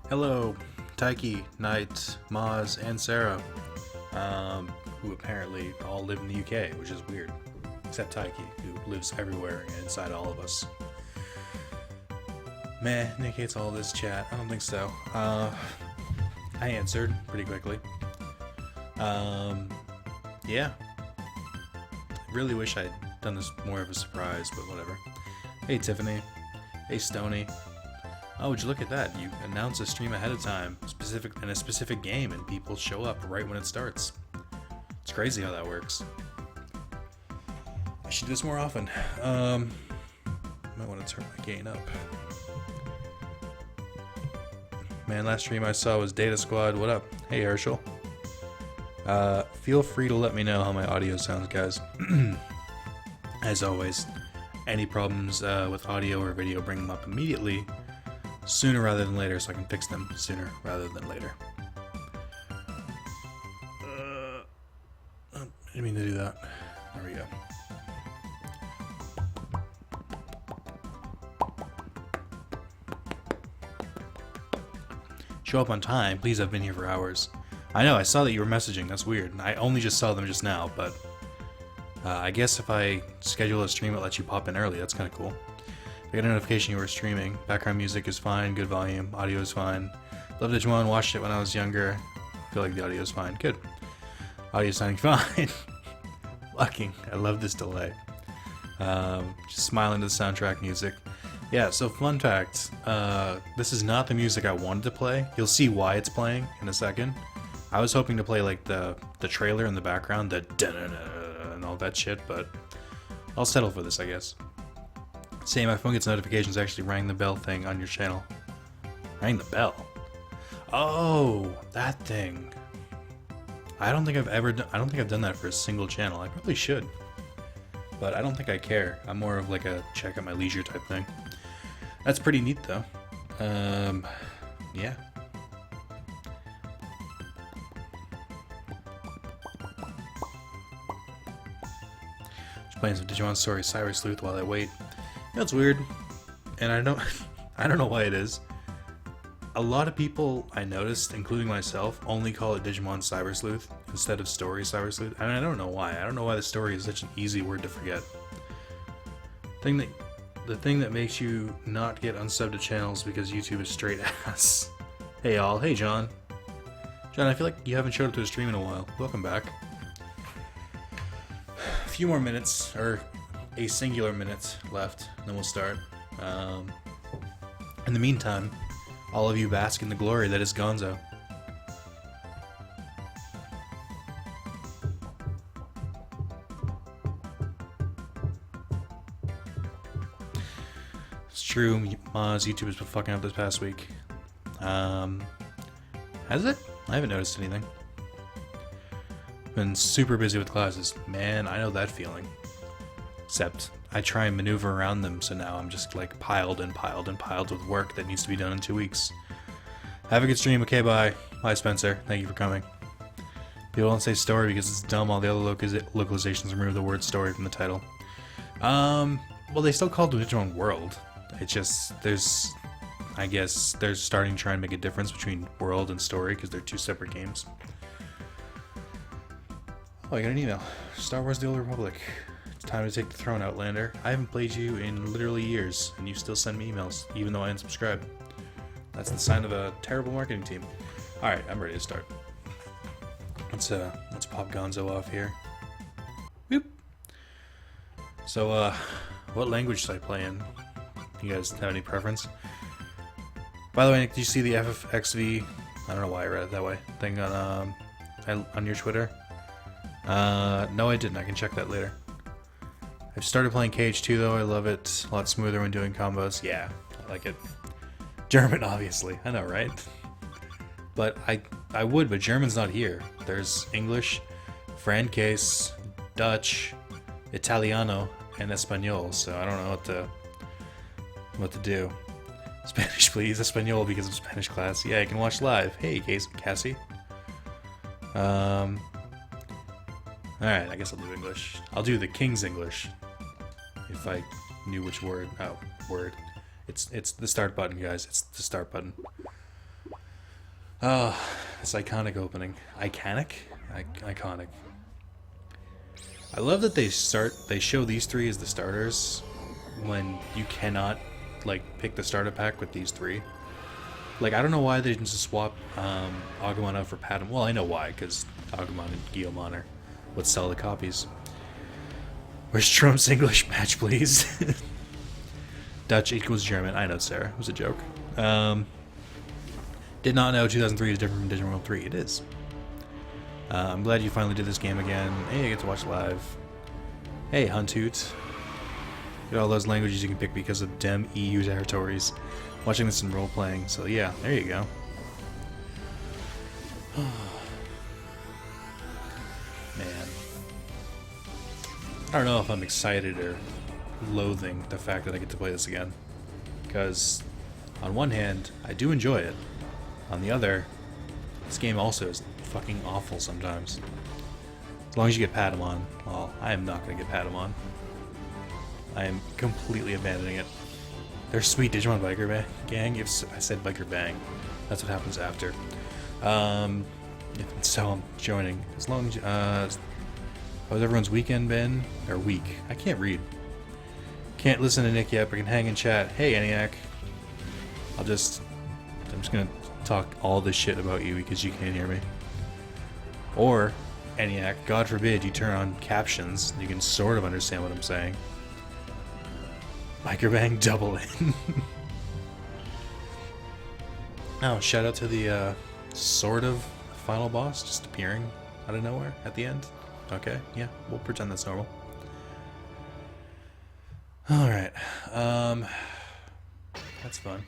Hello, Taiki, Knight, Maz, and Sarah, who apparently all live in the UK, which is weird. Except Taiki, who lives everywhere and inside all of us. Meh, Nick hates all this chat. I don't think so. I answered pretty quickly. Yeah. I really wish I'd done this more of a surprise, but whatever. Hey, Tiffany. Hey, Stony. Oh, would you look at that? You announce a stream ahead of time, in a specific game, and people show up right when it starts. It's crazy how that works. I should do this more often. Might want to turn my gain up. Man, last stream I saw was Data Squad. What up? Hey, Herschel. Feel free to let me know how my audio sounds, guys. As always, any problems with audio or video, bring them up immediately. Sooner rather than later, so I can fix them sooner rather than later. I didn't mean to do that. There we go. Show up on time. Please, I've been here for hours. I know, I saw that you were messaging. That's weird. I only just saw them just now, but I guess if I schedule a stream, it lets you pop in early. That's kind of cool. I got a notification you were streaming. Background music is fine, good volume, audio is fine. Love Digimon, watched it when I was younger. Feel like the audio is fine. Good. Audio sounding fine. Lucking. I love this delay. Just smiling to the soundtrack music. Yeah, so fun fact. This is not the music I wanted to play. You'll see why it's playing in a second. I was hoping to play like the trailer in the background, the and all that shit, but I'll settle for this, I guess. Say my phone gets notifications, actually rang the bell thing on your channel. Rang the bell? Oh, that thing. I don't think I've done that for a single channel. I probably should. But I don't think I care. I'm more of like a check at my leisure type thing. That's pretty neat though. Yeah. Just playing some Digimon Story Cyber Sleuth while I wait. You know, it's weird, and I don't know why it is. A lot of people I noticed, including myself, only call it Digimon Cyber Sleuth instead of Story Cyber Sleuth. And I don't know why. I don't know why the story is such an easy word to forget. The thing that makes you not get unsubbed to channels because YouTube is straight ass. Hey y'all. Hey John. John, I feel like you haven't showed up to a stream in a while. Welcome back. A few more minutes, or a singular minute left, then we'll start. In the meantime, all of you bask in the glory that is Gonzo. It's true, Maz, YouTube has been fucking up this past week. Has it? I haven't noticed anything. Been super busy with classes. Man, I know that feeling. Except I try and maneuver around them, so now I'm just like piled and piled and piled with work that needs to be done in 2 weeks. Have a good stream. Okay, bye. Bye, Spencer. Thank you for coming. People don't say story because it's dumb. All the other localizations remove the word story from the title. Well, they still call it Digimon World. It's just, I guess they're starting to try and make a difference between World and Story because they're two separate games. Oh, I got an email. Star Wars The Old Republic. It's time to take the throne, Outlander. I haven't played you in literally years, and you still send me emails, even though I unsubscribed. That's the sign of a terrible marketing team. Alright, I'm ready to start. Let's pop Gonzo off here. Whoop. So, what language should I play in? You guys have any preference? By the way, Nick, did you see the FFXV, I don't know why I read it that way, thing on your Twitter? No, I didn't. I can check that later. I've started playing KH2 though. I love it. A lot smoother when doing combos. Yeah, I like it. German, obviously. I know, right? But I would, but German's not here. There's English, Francese, Dutch, Italiano, and Espanol. So I don't know what to do. Spanish, please. Espanol because of Spanish class. Yeah, I can watch live. Hey, Cassie. Alright, I guess I'll do English. I'll do the King's English. If I knew which word. Oh, word. It's the start button, guys. It's the start button. Oh, this iconic opening. Iconic? Iconic. I love that they show these three as the starters when you cannot, like, pick the starter pack with these three. Like, I don't know why they didn't just swap Agumon out for Patamon. Well, I know why, because Agumon and Guilmon would sell the copies. Where's Trump's English match, please? Dutch equals German. I know, Sarah. It was a joke. Did not know 2003 is different from Digimon 3. It is. I'm glad you finally did this game again. Hey, I get to watch live. Hey, Hunthoot. Get all those languages you can pick because of dem EU territories. Watching this in role-playing, so yeah, there you go. Man. I don't know if I'm excited or loathing the fact that I get to play this again. Because, on one hand, I do enjoy it. On the other, this game also is fucking awful sometimes. As long as you get Patamon. Well, I am not going to get Patamon. I am completely abandoning it. There's sweet Digimon Biker Gang. If I said Biker Bang, that's what happens after. So I'm joining. As long as how's everyone's weekend been? Or week? I can't read. Can't listen to Nick yet, but can hang and chat. Hey, ENIAC. I'm just gonna talk all this shit about you because you can't hear me. Or, ENIAC, God forbid you turn on captions, you can sort of understand what I'm saying. Biker Bang double in. Oh, shout out to the sort of final boss just appearing out of nowhere at the end. Okay, yeah, we'll pretend that's normal. Alright, that's fun.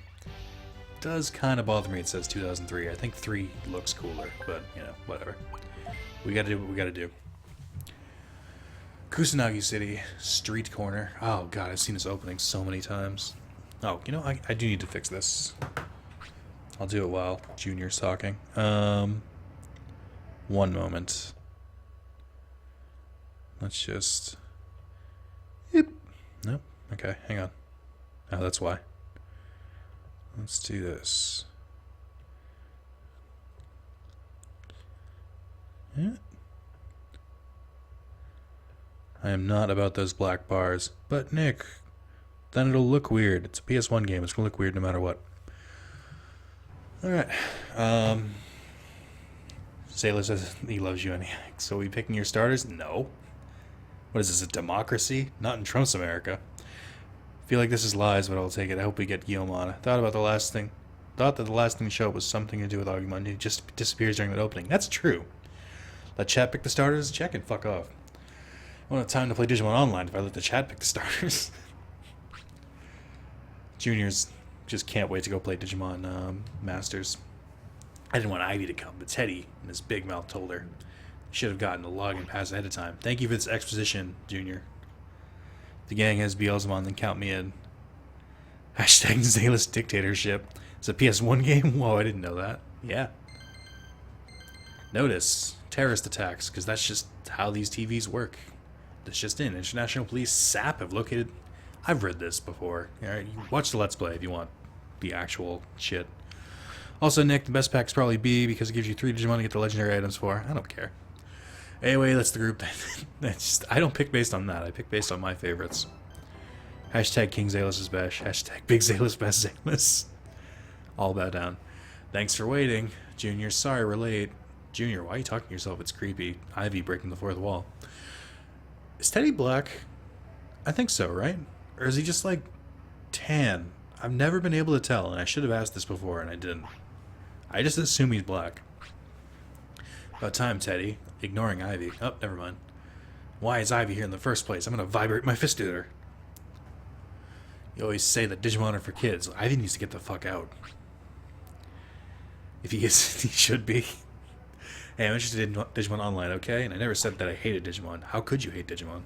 Does kind of bother me it says 2003. I think 3 looks cooler, but, you know, whatever. We gotta do what we gotta do. Kusanagi City, street corner. Oh god, I've seen this opening so many times. Oh, you know, I do need to fix this. I'll do it while Junior's talking. One moment. Let's just... Yep. Nope. Okay, hang on. Oh, that's why. Let's do this. Yeah. I am not about those black bars. But, Nick, then it'll look weird. It's a PS1 game. It's going to look weird no matter what. Alright. Sailor says he loves you, ENIAC. So are we picking your starters? No. What is this, a democracy? Not in Trump's America. Feel like this is lies, but I'll take it. I hope we get Guilmon. Thought that the last thing to show up was something to do with Agumon. He just disappears during that opening. That's true. Let chat pick the starters? Check and fuck off. I won't have time to play Digimon Online if I let the chat pick the starters. Juniors just can't wait to go play Digimon Masters. I didn't want Ivy to come, but Teddy and his big mouth told her. Should have gotten a login pass ahead of time. Thank you for this exposition, Junior. The gang has Beelzemon, then count me in. Hashtag Zalus dictatorship. It's a PS1 game? Whoa, I didn't know that. Yeah. Notice terrorist attacks, because that's just how these TVs work. That's just in. International Police SAP have located... I've read this before. Alright, you watch the Let's Play if you want the actual shit. Also, Nick, the best pack's probably B because it gives you 3 Digimon to get the legendary items for. I don't care. Anyway, that's the group. That's just, I don't pick based on that. I pick based on my favorites. Hashtag King Zalus is bash. Hashtag Big Zalus best Zalus. All bow down. Thanks for waiting. Junior, sorry we're late. Junior, why are you talking to yourself? It's creepy. Ivy breaking the fourth wall. Is Teddy black? I think so, right? Or is he just like tan? I've never been able to tell, and I should have asked this before, and I didn't. I just assume he's black. About time, Teddy. Ignoring Ivy. Oh, never mind. Why is Ivy here in the first place? I'm gonna vibrate my fist at her. You always say that Digimon are for kids. Ivy needs to get the fuck out. If he is, he should be. Hey, I'm interested in Digimon Online, okay? And I never said that I hated Digimon. How could you hate Digimon?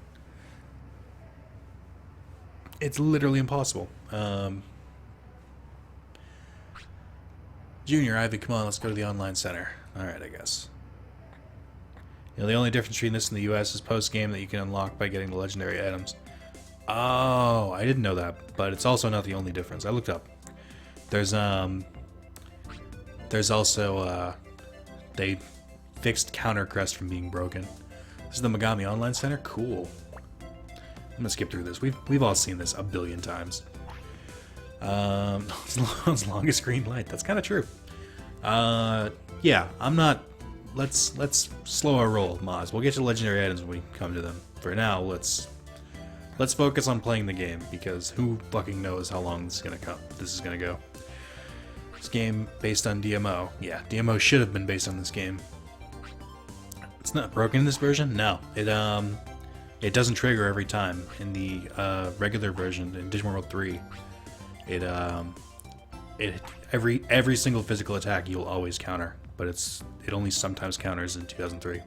It's literally impossible. Junior, Ivy, come on, let's go to the online center. Alright, I guess. You know, the only difference between this and the US is post-game that you can unlock by getting the legendary items. Oh, I didn't know that, but it's also not the only difference. I looked up. There's There's also, they fixed Counter Crest from being broken. This is the Megami Online Center? Cool. I'm gonna skip through this. We've all seen this a billion times. Longest green light. That's kind of true. Yeah, I'm not... Let's slow our roll, Moz. We'll get to the legendary items when we come to them. For now, let's focus on playing the game, because who fucking knows how long this is gonna go. This game based on DMO. Yeah, DMO should have been based on this game. It's not broken in this version? No. It doesn't trigger every time. In the regular version, in Digimon World 3, every single physical attack you'll always counter, but it only sometimes counters in 2003.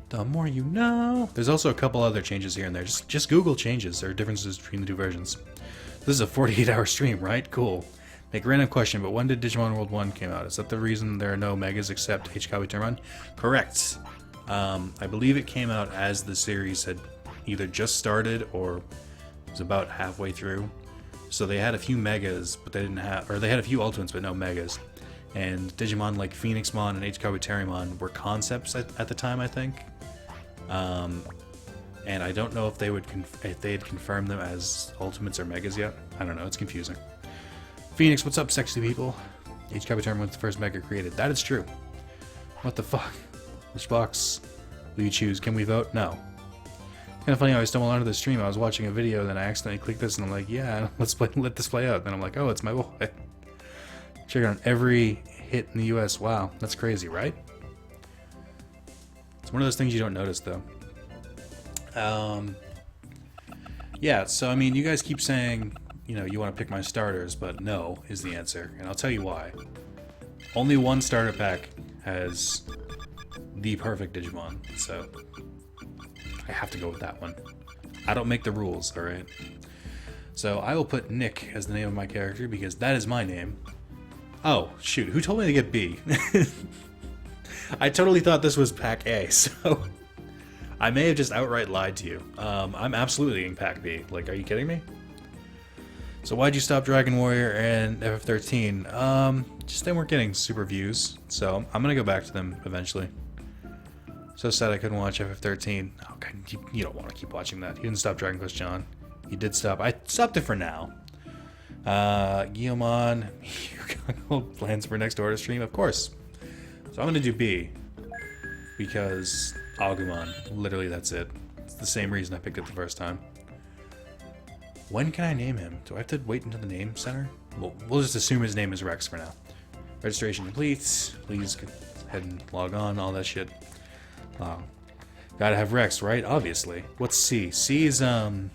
The more you know. There's also a couple other changes here and there. Just Google changes or differences between the two versions. This is a 48-hour stream, right? Cool. Make a random question, but when did Digimon World 1 came out? Is that the reason there are no megas except HKW Termon? Correct. I believe it came out as the series had either just started or was about halfway through. So they had a few megas, but they didn't have, or they had a few ultimates, but no megas. And Digimon like Phoenixmon and HKW Terrymon were concepts at the time, I think. And I don't know if they had confirmed them as ultimates or megas yet. I don't know. It's confusing. Phoenix, what's up, sexy people? HKW Terrymon was the first mega created. That is true. What the fuck? Which box will you choose? Can we vote? No. Kind of funny how I stumbled onto the stream. I was watching a video, then I accidentally clicked this, and I'm like, yeah, let this play out. Then I'm like, oh, it's my boy. Check out every hit in the US. Wow, that's crazy, right? It's one of those things you don't notice, though. Yeah, so, I mean, you guys keep saying, you know, you want to pick my starters, but no is the answer, and I'll tell you why. Only one starter pack has the perfect Digimon, so I have to go with that one. I don't make the rules, alright? So I will put Nick as the name of my character because that is my name. Oh, shoot, who told me to get B? I totally thought this was pack A, so I may have just outright lied to you. I'm absolutely in pack B. Like, are you kidding me? So why'd you stop Dragon Warrior and FF13? Just they weren't getting super views, so I'm gonna go back to them eventually. So sad I couldn't watch FF13. Oh, God, you don't want to keep watching that. You didn't stop Dragon Quest, John. You did stop. I stopped it for now. Guillemon, you got plans for next order stream? Of course. So I'm gonna do B because Agumon. Literally, that's it. It's the same reason I picked it the first time. When can I name him? Do I have to wait until the name center? We'll just assume his name is Rex for now. Registration complete. Please go ahead and log on. All that shit. Gotta have Rex, right? Obviously. What's C? C is Bearmon,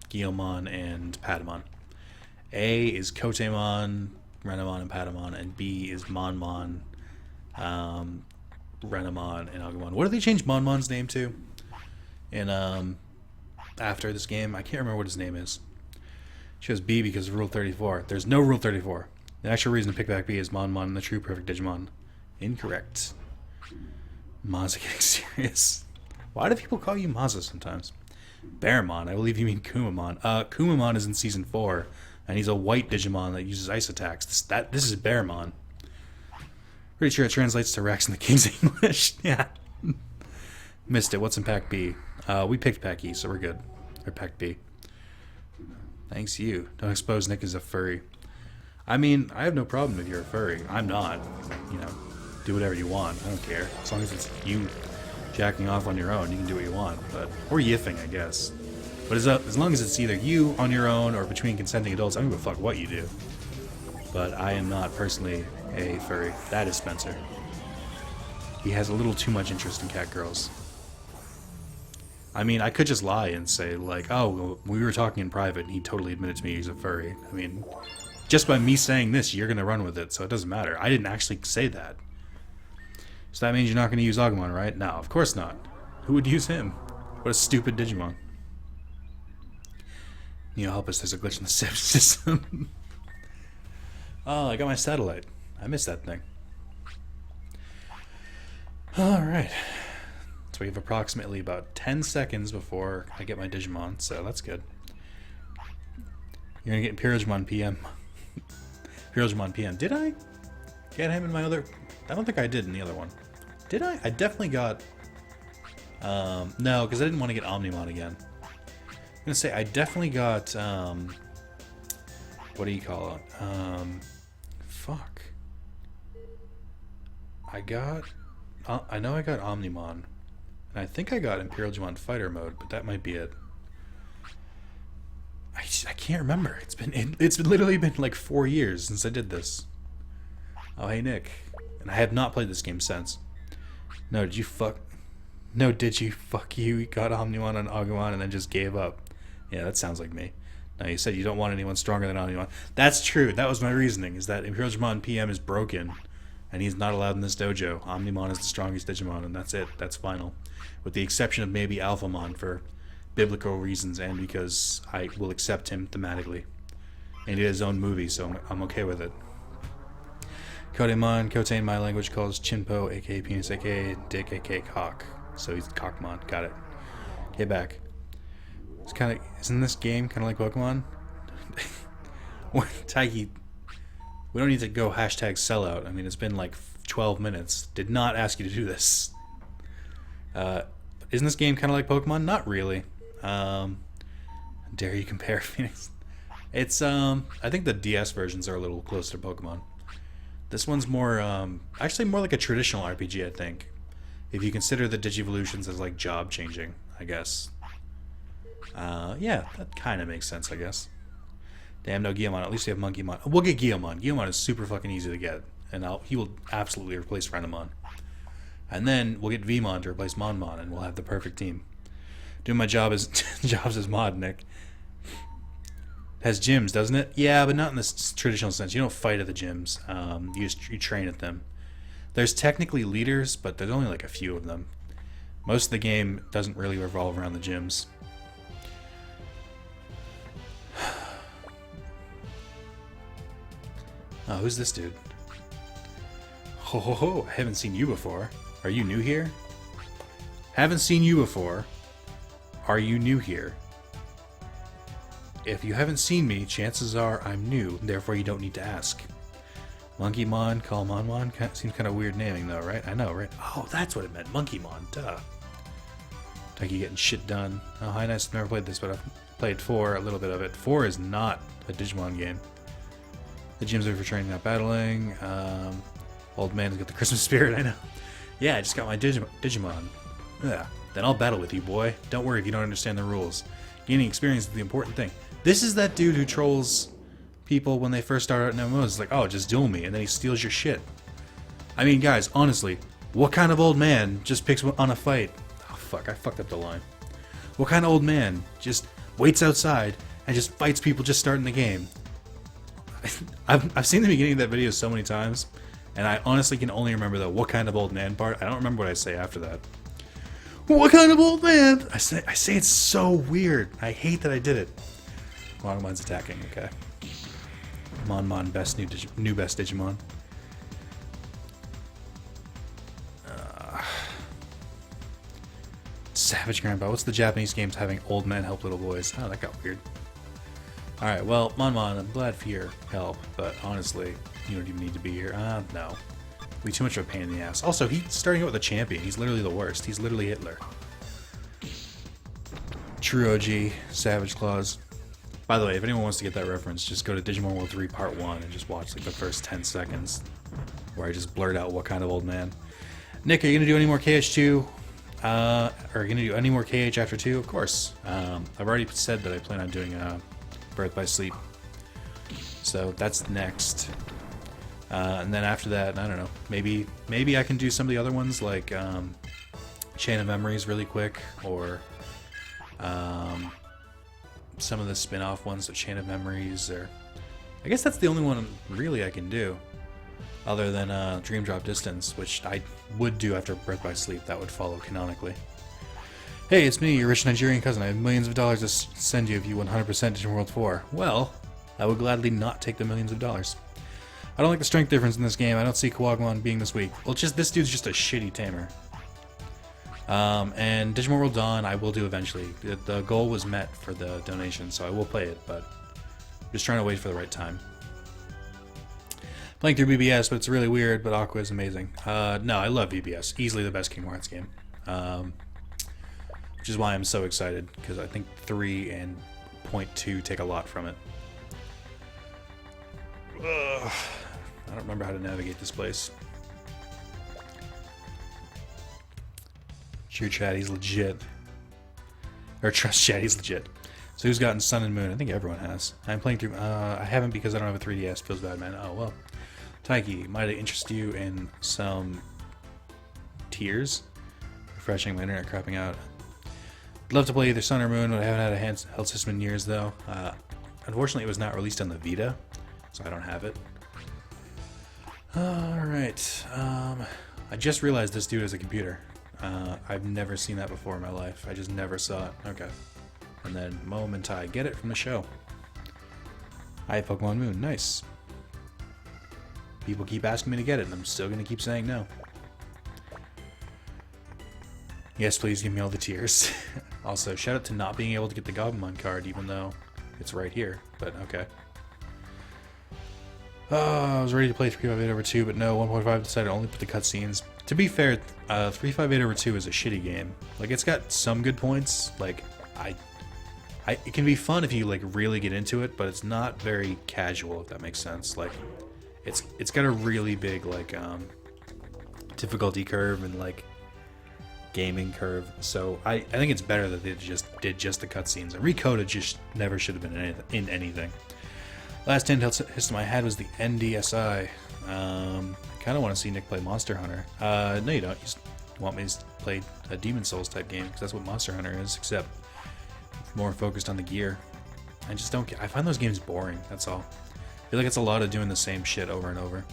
Guillemon, and Patamon. A is Kotemon, Renamon, and Patamon, and B is Monmon, Renamon, and Agumon. What did they change Monmon's name to? In after this game, I can't remember what his name is. She chose B because of Rule 34. There's no Rule 34. The actual reason to pick back B is Monmon, the true perfect Digimon. Incorrect. Maza getting serious. Why do people call you Maza sometimes? Bearmon, I believe you mean Kumamon. Kumamon is in Season 4, and he's a white Digimon that uses ice attacks. This is Bearmon. Pretty sure it translates to Rex in the King's English. Yeah. Missed it. What's in Pack B? We picked Pack E, so we're good. Or Pack B. Thanks you. Don't expose Nick as a furry. I mean, I have no problem if you're a furry. I'm not. You know, do whatever you want. I don't care. As long as it's you jacking off on your own, you can do what you want. Or yiffing, I guess. But as long as it's either you on your own or between consenting adults, I don't give a fuck what you do. But I am not personally a furry. That is Spencer. He has a little too much interest in cat girls. I mean, I could just lie and say, like, oh, we were talking in private and he totally admitted to me he's a furry. I mean, just by me saying this, you're going to run with it, so it doesn't matter. I didn't actually say that. So that means you're not going to use Agumon, right? No, of course not. Who would use him? What a stupid Digimon. Neo, help us, there's a glitch in the system. Oh, I got my satellite. I missed that thing. Alright. So we have approximately about 10 seconds before I get my Digimon, so that's good. You're gonna get Pyrogemon PM. Digimon PM. Did I get him in my other... I don't think I did in the other one. Did I? I definitely got... no, because I didn't want to get Omnimon again. I'm going to say I definitely got... what do you call it? Fuck. I got... I know I got Omnimon. And I think I got Imperial Digimon Fighter Mode, but that might be it. I can't remember. It's been literally been like 4 years since I did this. Oh, hey, Nick. And I have not played this game since. No, did you fuck... No, did you? Fuck you. You got Omnimon on Agumon and then just gave up. Yeah, that sounds like me. No, you said you don't want anyone stronger than Omnimon. That's true. That was my reasoning, is that Imperial Digimon PM is broken, and he's not allowed in this dojo. Omnimon is the strongest Digimon, and that's it. That's final. With the exception of maybe Alphamon for biblical reasons and because I will accept him thematically. And he has his own movie, so I'm okay with it. Kodemon, Kote in my language calls Chinpo, aka penis, aka dick, aka cock. So he's Cockmon. Got it. Get back. It's kind of... Isn't this game kind of like Pokemon? Taiki, we don't need to go hashtag sellout. I mean, it's been like 12 minutes. Did not ask you to do this. Isn't this game kind of like Pokemon? Not really. Dare you compare Phoenix? It's, I think the DS versions are a little closer to Pokemon. This one's more, actually more like a traditional RPG, I think. If you consider the Digivolutions as like job changing, I guess. Yeah, that kind of makes sense, I guess. Damn, no Guillemon. At least we have Monkeymon. We'll get Guillemon. Guillemon is super fucking easy to get, and he will absolutely replace Renamon. And then we'll get Vmon to replace Monmon, and we'll have the perfect team. Doing my job as jobs as mod, Nick. Has gyms, doesn't it? Yeah, but not in this traditional sense. You don't fight at the gyms. You train at them. There's technically leaders, but there's only like a few of them. Most of the game doesn't really revolve around the gyms. Oh, who's this dude? Ho ho ho, I haven't seen you before. Are you new here? Haven't seen you before. Are you new here? If you haven't seen me, chances are I'm new, therefore you don't need to ask. Monkeymon, Monmon? Seems kind of weird naming though, right? I know, right? Oh, that's what it meant. Monkeymon, duh. Taiki getting shit done. Oh, hi, nice. I've never played this, but I've played 4, a little bit of it. 4 is not a Digimon game. The gyms are for training, not battling. Old man's got the Christmas spirit, I know. Yeah, I just got my Digimon. Yeah, then I'll battle with you, boy. Don't worry if you don't understand the rules. Gaining experience is the important thing. This is that dude who trolls people when they first start out in MMOs. It's like, oh, just duel me, and then he steals your shit. I mean, guys, honestly, what kind of old man just picks on a fight? Oh, fuck, I fucked up the line. What kind of old man just waits outside and just fights people just starting the game? I've seen the beginning of that video so many times, and I honestly can only remember the what kind of old man part. I don't remember what I say after that. What kind of old man? I say it's so weird. I hate that I did it. Monmon's attacking, okay. Monmon, best new best Digimon. Savage Grandpa. What's the Japanese games having old men help little boys? Oh, that got weird. Alright, well, Monmon, I'm glad for your help, but honestly, you don't even need to be here. No. It'd be too much of a pain in the ass. Also, he's starting out with a champion. He's literally the worst. He's literally Hitler. True OG, Savage Claws. By the way, if anyone wants to get that reference, just go to Digimon World 3 Part 1 and just watch like the first 10 seconds where I just blurt out what kind of old man. Nick, are you going to do any more KH2? Are you going to do any more KH after 2? Of course. I've already said that I plan on doing Birth by Sleep. So that's next. And then after that, I don't know. Maybe I can do some of the other ones like Chain of Memories really quick, or some of the spin-off ones, like Chain of Memories, or I guess that's the only one really I can do, other than Dream Drop Distance, which I would do after Birth by Sleep. That would follow canonically. Hey, it's me, your rich Nigerian cousin. I have millions of dollars to send you if you 100% Digimon World 4. Well, I would gladly not take the millions of dollars. I don't like the strength difference in this game. I don't see Kawagmon being this weak. Well, this dude's just a shitty tamer. And Digimon World Dawn I will do eventually. The goal was met for the donation, so I will play it, but I'm just trying to wait for the right time. Playing through BBS, but it's really weird, but Aqua is amazing. No, I love BBS. Easily the best Kingdom Hearts game. Which is why I'm so excited, because I think 3 and .2 take a lot from it. Ugh. I don't remember how to navigate this place. Sure, Chad, he's legit. Or trust Chad, he's legit. So who's gotten Sun and Moon? I think everyone has. I'm playing through... I haven't because I don't have a 3DS. Feels bad, man. Oh, well. Taiki, might I interest you in some tears? Refreshing, my internet crapping out. I'd love to play either Sun or Moon, but I haven't had a handheld system in years, though. Unfortunately, it was not released on the Vita, so I don't have it. Alright. I just realized this dude has a computer. I've never seen that before in my life. I just never saw it. Okay. And then Momentai. Get it from the show. I have Pokemon Moon. Nice. People keep asking me to get it, and I'm still going to keep saying no. Yes, please give me all the tears. Also, shout out to not being able to get the Goblimon card, even though it's right here. But, okay. I was ready to play 358/2, but no, 1.5 decided to only put the cutscenes. To be fair, 358/2 is a shitty game. Like, it's got some good points. Like, it can be fun if you, like, really get into it, but it's not very casual, if that makes sense. Like, it's got a really big, like, difficulty curve and, like, gaming curve. So I think it's better that they just did just the cutscenes. And Recoded just never should have been in anything. Last handheld system I had was the NDSi. I kind of want to see Nick play Monster Hunter. No, you don't. You just want me to play a Demon Souls type game, because that's what Monster Hunter is, except more focused on the gear. I just don't get... I find those games boring, that's all. I feel like it's a lot of doing the same shit over and over.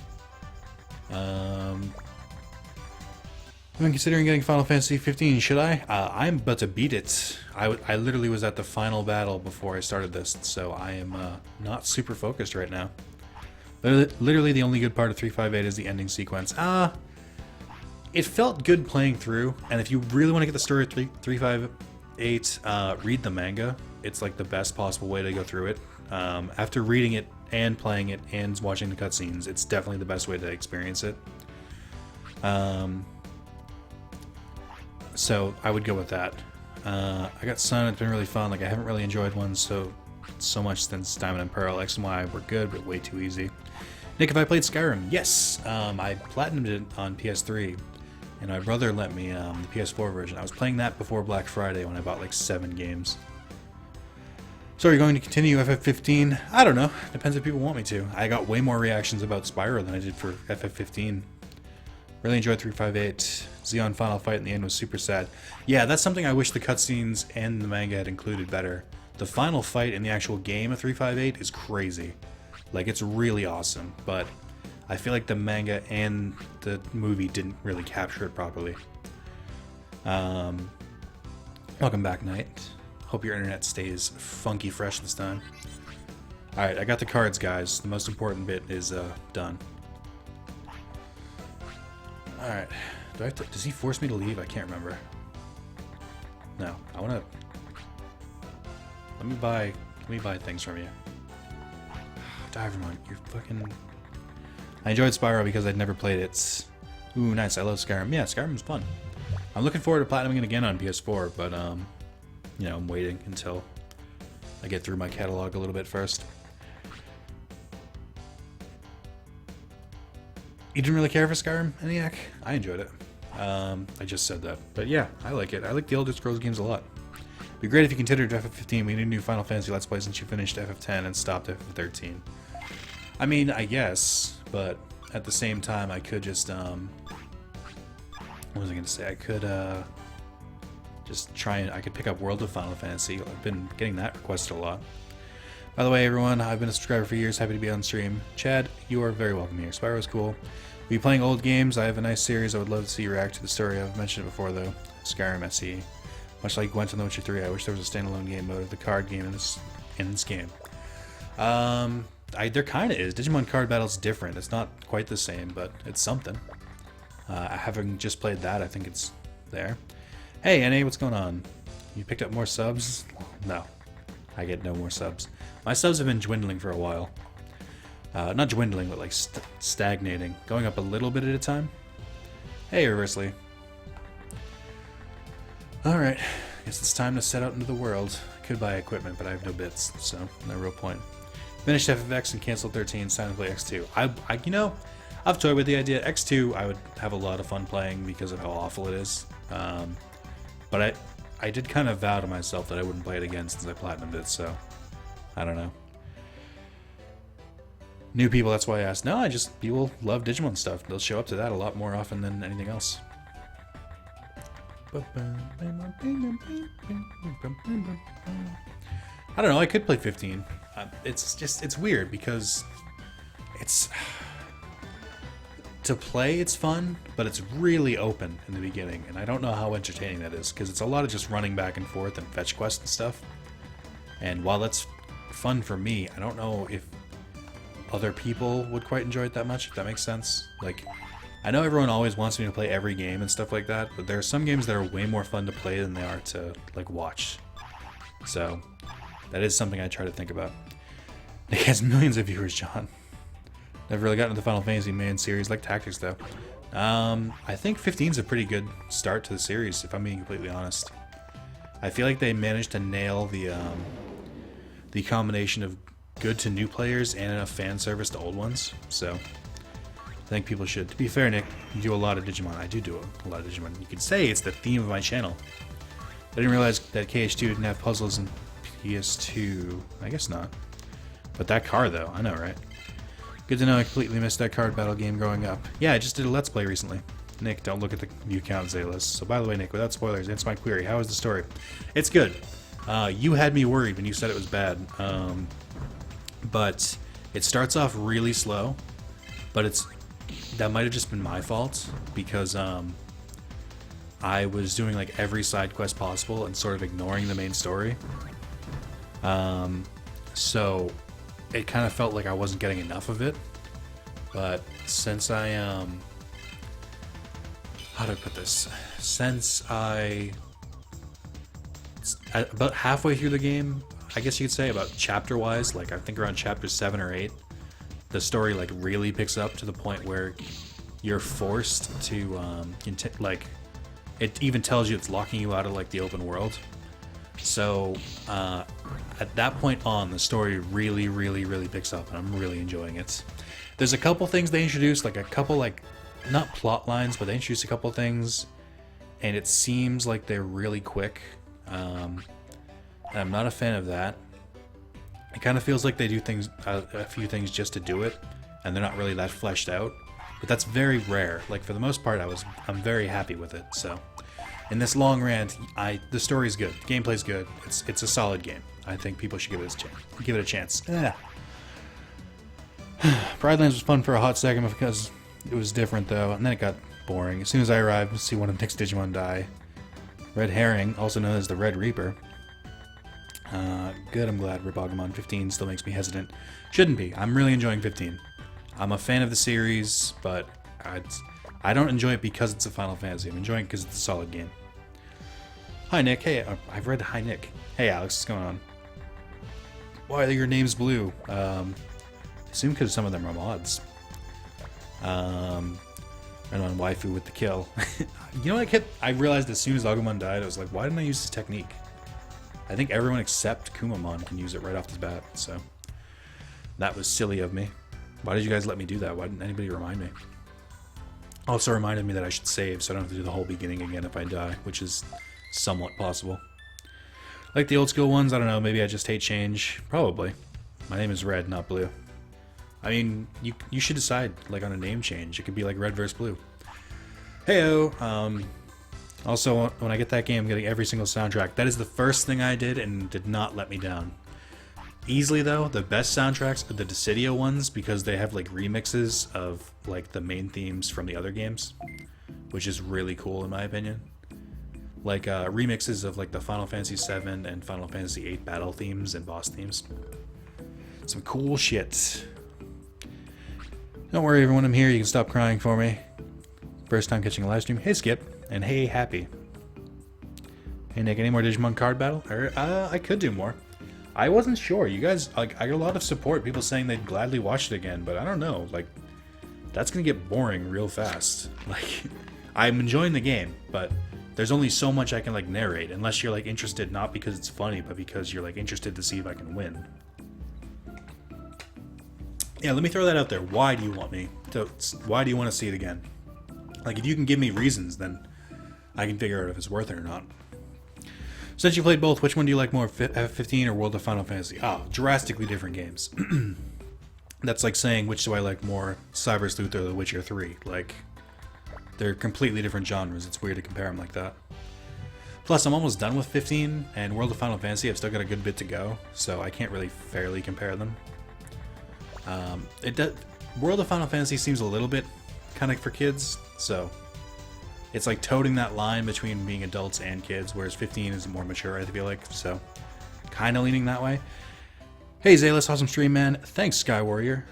I'm considering getting Final Fantasy 15. Should I? I'm about to beat it. I literally was at the final battle before I started this, so I am not super focused right now. Literally the only good part of 358 is the ending sequence. It felt good playing through, and if you really want to get the story of 358, read the manga. It's like the best possible way to go through it. After reading it and playing it and watching the cutscenes, it's definitely the best way to experience it. So I would go with that. I got Sun. It's been really fun. Like, I haven't really enjoyed one so much since Diamond and Pearl. X and Y were good, but way too easy. Nick, have I played Skyrim? Yes. I platinumed it on PS3, and my brother lent me the PS4 version. I was playing that before Black Friday when I bought like 7 games. So are you going to continue FF15? I don't know. Depends if people want me to. I got way more reactions about Spyro than I did for FF15. Really enjoyed 358. Xeon final fight in the end was super sad. Yeah, that's something I wish the cutscenes and the manga had included better. The final fight in the actual game of 358 is crazy. Like, it's really awesome, but I feel like the manga and the movie didn't really capture it properly. Welcome back, Knight. Hope your internet stays funky fresh this time. Alright, I got the cards, guys. The most important bit is done. Alright. Do I have to, does he force me to leave? I can't remember. No. I want to... Let me buy things from you. Divermont, you're fucking... I enjoyed Spyro because I'd never played it. Ooh, nice. I love Skyrim. Yeah, Skyrim's fun. I'm looking forward to platinuming it again on PS4, but, you know, I'm waiting until I get through my catalog a little bit first. You didn't really care for Skyrim, ENIAC? I enjoyed it. I just said that. But yeah, I like it. I like the Elder Scrolls games a lot. It'd be great if you considered FF15. We need a new Final Fantasy Let's Play since you finished FF10 and stopped FF13. I mean, I guess, but at the same time, I could just, what was I going to say? I could, just try and, I could pick up World of Final Fantasy. I've been getting that requested a lot. By the way, everyone, I've been a subscriber for years. Happy to be on stream. Chad, you are very welcome here. Spyro's cool. We'll be playing old games. I have a nice series. I would love to see you react to the story. I've mentioned it before, though. Skyrim SE. Much like Gwent in The Witcher 3, I wish there was a standalone game mode of the card game in this game. There kind of is. Digimon Card Battle's different. It's not quite the same, but it's something. Having just played that, I think it's there. Hey, NA, what's going on? You picked up more subs? No. I get no more subs. My subs have been dwindling for a while. Not dwindling, but like stagnating. Going up a little bit at a time. Hey, Reversely. Alright, guess it's time to set out into the world. I could buy equipment, but I have no bits, so no real point. Finished FFX and canceled 13, time to play X2. You know, I've toyed with the idea. X2, I would have a lot of fun playing because of how awful it is. But I did kind of vow to myself that I wouldn't play it again since I platinumed it, so I don't know. New people, that's why I asked. No, people love Digimon stuff. They'll show up to that a lot more often than anything else. I don't know, I could play 15. It's weird because to play it's fun, but it's really open in the beginning, and I don't know how entertaining that is because it's a lot of just running back and forth and fetch quests and stuff. And while that's fun for me, I don't know if other people would quite enjoy it that much, if that makes sense. Like, I know everyone always wants me to play every game and stuff like that, but there are some games that are way more fun to play than they are to, like, watch. So, that is something I try to think about. It has millions of viewers, John. Never really gotten into the Final Fantasy main series like Tactics, though. I think 15's a pretty good start to the series, if I'm being completely honest. I feel like they managed to nail the combination of good to new players and enough fan service to old ones, so I think people should. To be fair, Nick, you do a lot of Digimon. I do a lot of Digimon. You could say it's the theme of my channel. I didn't realize that KH2 didn't have puzzles in PS2. I guess not. But that car, though, I know, right? Good to know I completely missed that card battle game growing up. Yeah, I just did a Let's Play recently. Nick, don't look at the view count Zayless. So by the way, Nick, without spoilers, answer my query. How is the story? It's good. You had me worried when you said it was bad. But it starts off really slow. But that might have just been my fault because I was doing like every side quest possible and sort of ignoring the main story. So it kind of felt like I wasn't getting enough of it. But since how do I put this? Since about halfway through the game, I guess you could say, about chapter-wise, like I think around chapter 7 or 8, the story like really picks up to the point where you're forced to like it even tells you it's locking you out of like the open world. So at that point on, the story really picks up, and I'm really enjoying it. There's a couple things they introduced, like a couple like not plot lines, but they introduced a couple things, and it seems like they're really quick. And I'm not a fan of that. It kind of feels like they do things, a few things just to do it, and they're not really that fleshed out. But that's very rare. Like for the most part, I'm very happy with it. So, in this long rant, the story's good, the gameplay's good. It's a solid game. I think people should give it a chance. Pride Lands was fun for a hot second because it was different though, and then it got boring. As soon as I arrived, see one of Nick's Digimon die. Red Herring, also known as the Red Reaper. Good, I'm glad Ribagumon 15 still makes me hesitant. Shouldn't be. I'm really enjoying 15. I'm a fan of the series, but I don't enjoy it because it's a Final Fantasy. I'm enjoying it because it's a solid game. Hi, Nick. Hey, I've read Hi, Nick. Hey, Alex. What's going on? Why are your names blue? I assume because some of them are mods. And on Waifu with the kill. You know what I realized as soon as Agumon died, I was like, why didn't I use this technique? I think everyone except Kumamon can use it right off the bat, so that was silly of me. Why did you guys let me do that? Why didn't anybody remind me? Also reminded me that I should save so I don't have to do the whole beginning again if I die, which is somewhat possible. Like the old school ones, I don't know, maybe I just hate change. Probably. My name is Red, not Blue. I mean, you should decide, like, on a name change. It could be like Red vs. Blue. Heyo! Also, when I get that game, I'm getting every single soundtrack. That is the first thing I did and did not let me down. Easily, though, the best soundtracks are the Dissidia ones because they have, like, remixes of, like, the main themes from the other games, which is really cool in my opinion. Like, remixes of, like, the Final Fantasy VII and Final Fantasy VIII battle themes and boss themes. Some cool shit. Don't worry, everyone, I'm here. You can stop crying for me. First time catching a live stream. Hey, Skip. And hey, Happy. Hey, Nick, any more Digimon card battle? I could do more. I wasn't sure. You guys, like, I got a lot of support. People saying they'd gladly watch it again, but I don't know. Like, that's gonna get boring real fast. Like, I'm enjoying the game, but there's only so much I can, like, narrate, unless you're, like, interested not because it's funny, but because you're, like, interested to see if I can win. Yeah, let me throw that out there. Why do you want me to? Why do you want to see it again? Like, if you can give me reasons, then I can figure out if it's worth it or not. Since you played both, which one do you like more, F-15 or World of Final Fantasy? Oh, drastically different games. That's like saying, which do I like more, Cyber Sleuth or The Witcher 3? Like, they're completely different genres. It's weird to compare them like that. Plus, I'm almost done with 15, and World of Final Fantasy, I've still got a good bit to go, so I can't really fairly compare them. World of Final Fantasy seems a little bit kind of for kids, so it's like toting that line between being adults and kids, whereas 15 is more mature, I feel like, so kind of leaning that way. Hey Zaylus, awesome stream, man. Thanks, Sky Warrior.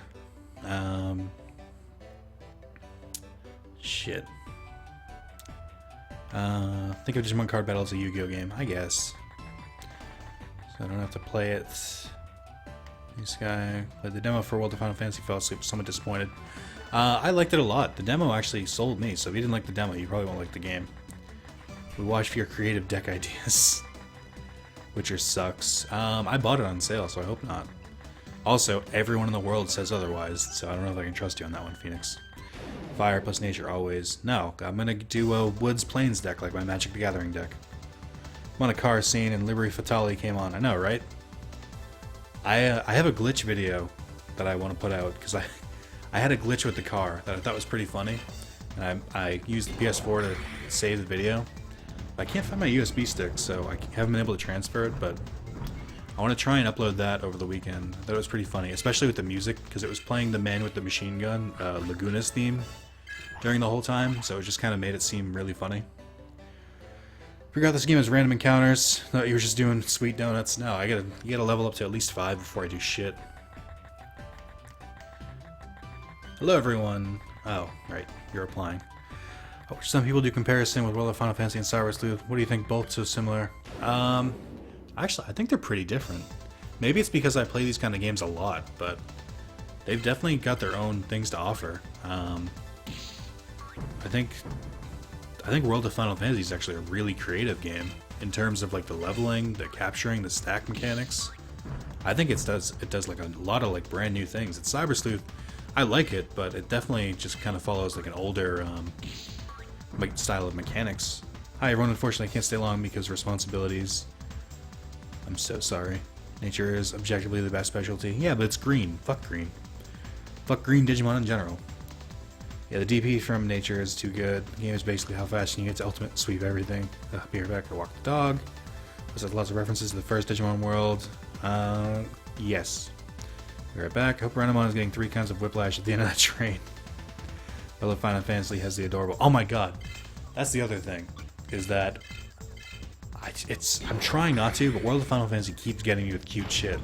Shit. Think of Digimon card battle as a Yu-Gi-Oh game, I guess. So I don't have to play it. This guy played the demo for World of Final Fantasy, fell asleep, somewhat disappointed. I liked it a lot. The demo actually sold me, so if you didn't like the demo, you probably won't like the game. We watched for your creative deck ideas. Witcher sucks. I bought it on sale, so I hope not. Also, everyone in the world says otherwise, so I don't know if I can trust you on that one, Phoenix. Fire plus nature always. No, I'm gonna do a Woods Plains deck like my Magic the Gathering deck. I'm on a car scene and Liberi Fatale came on. I know, right? I have a glitch video that I want to put out because I had a glitch with the car that I thought was pretty funny, and I used the PS4 to save the video. I can't find my USB stick, so I haven't been able to transfer it, but I want to try and upload that over the weekend. I thought it was pretty funny, especially with the music, because it was playing the Man with the Machine Gun, Laguna's theme, during the whole time, so it just kind of made it seem really funny. Forgot this game has random encounters. Thought you were just doing sweet donuts. No, you gotta level up to at least 5 before I do shit. Hello everyone. Oh, right, you're applying. Oh, some people do comparison with World of Final Fantasy and Cyber Sleuth. What do you think? Both so similar? Actually, I think they're pretty different. Maybe it's because I play these kind of games a lot, but they've definitely got their own things to offer. I think World of Final Fantasy is actually a really creative game in terms of like the leveling, the capturing, the stack mechanics. I think it does like a lot of like brand new things. It's Cyber Sleuth. I like it, but it definitely just kind of follows like an older like style of mechanics. Hi everyone, unfortunately I can't stay long because of responsibilities. I'm so sorry. Nature is objectively the best specialty. Yeah, but it's green. Fuck green. Fuck green Digimon in general. Yeah, the DP from nature is too good. The game is basically how fast you can get to ultimate sweep everything. Be right back, I walk the dog. There's lots of references to the first Digimon world. Yes. Be right back. I hope Renamon is getting 3 kinds of whiplash at the end of that train. World of Final Fantasy has the adorable... Oh my god. That's the other thing. Is that... I'm trying not to, but World of Final Fantasy keeps getting me with cute shit.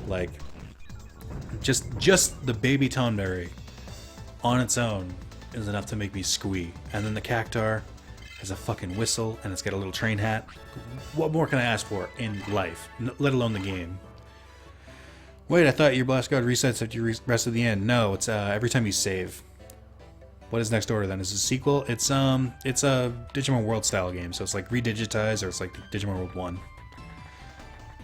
Like... Just the baby Tonberry on its own is enough to make me squee. And then the Cactar has a fucking whistle and it's got a little train hat. What more can I ask for in life? Let alone the game. Wait, I thought your Blast God resets after you rest at the end. No, it's every time you save. What is next order then? Is it a sequel? It's a Digimon World style game, so it's like redigitized or it's like Digimon World 1.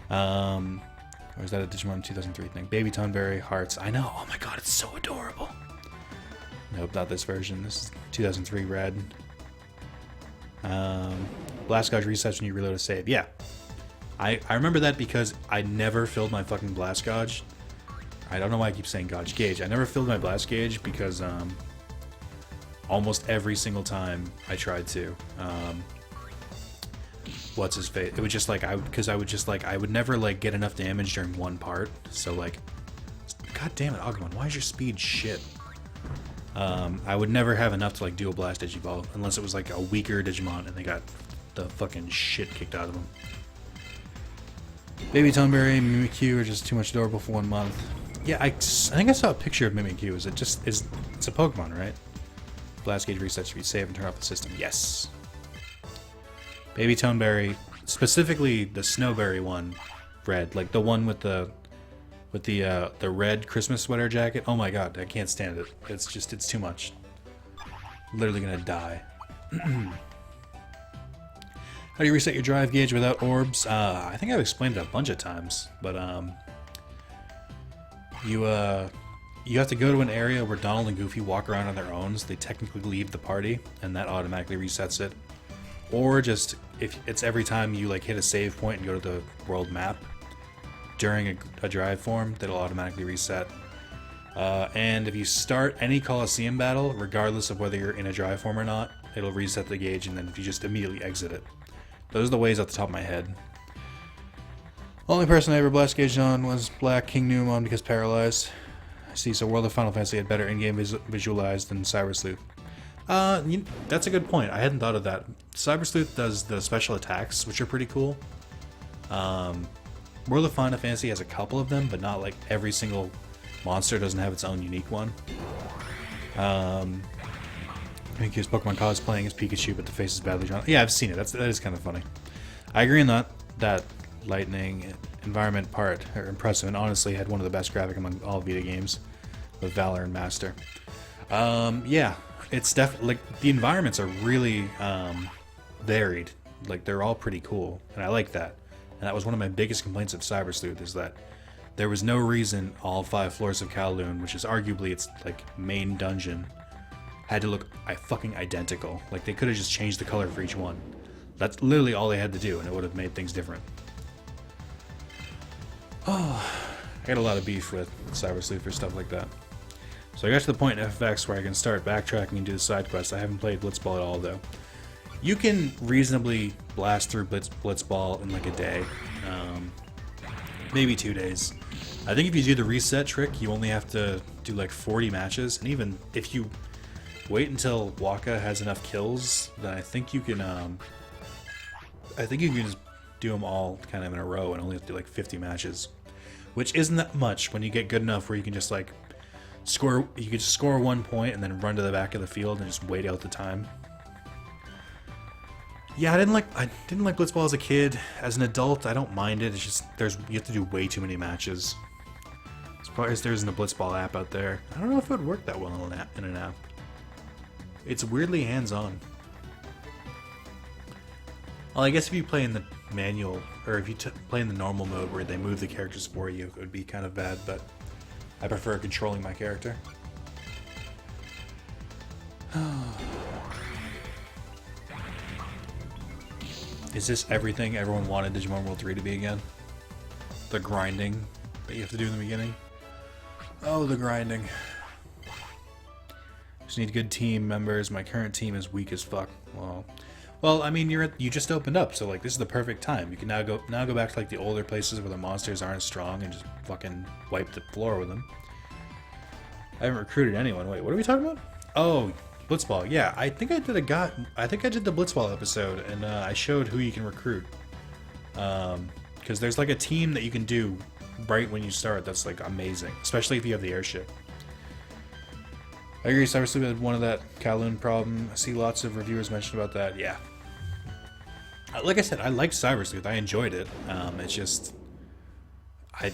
Or is that a Digimon 2003 thing? Baby Tonberry, Hearts. I know. Oh my god, it's so adorable. Nope, not this version. This is 2003 red. Blast Gouge resets when you reload a save. Yeah. I remember that because I never filled my fucking Blast Gouge. I don't know why I keep saying Gouge Gauge. I never filled my Blast Gauge because almost every single time I tried to. What's his face? It was just like I would never like get enough damage during one part. So like, god damn it, Agumon, why is your speed shit? I would never have enough to like do a Blast Digivolve unless it was like a weaker Digimon and they got the fucking shit kicked out of them. Baby Tonberry, Mimikyu are just too much adorable for 1 month. Yeah, I think I saw a picture of Mimikyu. It's a Pokemon, right? Blast Gauge reset should be saved and turn off the system. Yes. Baby Tonberry, specifically the Snowberry one red, like the one with the red Christmas sweater jacket. Oh my god, I can't stand it. It's too much. Literally gonna die. How do you reset your drive gauge without orbs? I think I've explained it a bunch of times, but you have to go to an area where Donald and Goofy walk around on their own, so they technically leave the party, and that automatically resets it. Or just, if it's every time you like hit a save point and go to the world map during a drive form, that'll automatically reset. And if you start any Coliseum battle, regardless of whether you're in a drive form or not, it'll reset the gauge, and then if you just immediately exit it. Those are the ways off the top of my head. Only person I ever blast gauged on was Black King Numon because paralyzed. I see, so World of Final Fantasy had better in-game visualized than Cyber Sleuth. That's a good point. I hadn't thought of that. Cyber Sleuth does the special attacks, which are pretty cool. World of Final Fantasy has a couple of them, but not like every single monster doesn't have its own unique one. I think he was Pokemon cosplaying as Pikachu, but the face is badly drawn. Yeah, I've seen it. That is kind of funny. I agree on that lightning environment part are impressive, and honestly had one of the best graphic among all Vita games with Valor and Master. Yeah, it's definitely like the environments are really varied. Like they're all pretty cool, and I like that. And that was one of my biggest complaints of Cyber Sleuth, is that there was no reason all 5 floors of Kowloon, which is arguably its like main dungeon, had to look fucking identical. Like they could have just changed the color for each one. That's literally all they had to do, and it would have made things different. Oh, I got a lot of beef with Cyber Sleuth for stuff like that. So I got to the point in FFX where I can start backtracking and do the side quests. I haven't played Blitzball at all, though. You can reasonably blast through Blitzball in like a day, maybe 2 days. I think if you do the reset trick, you only have to do like 40 matches, and even if you wait until Waka has enough kills, then I think you can just do them all kind of in a row and only have to do like 50 matches, which isn't that much when you get good enough where you can just like score. You can just score 1 point and then run to the back of the field and just wait out the time. Yeah, I didn't like Blitzball as a kid. As an adult, I don't mind it. It's just you have to do way too many matches. As far as there isn't a Blitzball app out there, I don't know if it would work that well in an app. It's weirdly hands-on. Well, I guess if you play in the manual, or if you play in the normal mode where they move the characters for you, it would be kind of bad, but I prefer controlling my character. Is this everything everyone wanted Digimon World 3 to be again? The grinding that you have to do in the beginning? Oh, the grinding. Just need good team members. My current team is weak as fuck. Well, I mean, you just opened up, so like this is the perfect time. You can now go back to like the older places where the monsters aren't as strong and just fucking wipe the floor with them. I haven't recruited anyone. Wait, what are we talking about? Oh, Blitzball. Yeah, I think I did the Blitzball episode, and I showed who you can recruit. Because there's like a team that you can do right when you start. That's like amazing, especially if you have the airship. I agree, Cyber Sleuth had one of that Kowloon problem. I see lots of reviewers mention about that. Yeah. Like I said, I liked Cyber Sleuth. I enjoyed it. It's just... I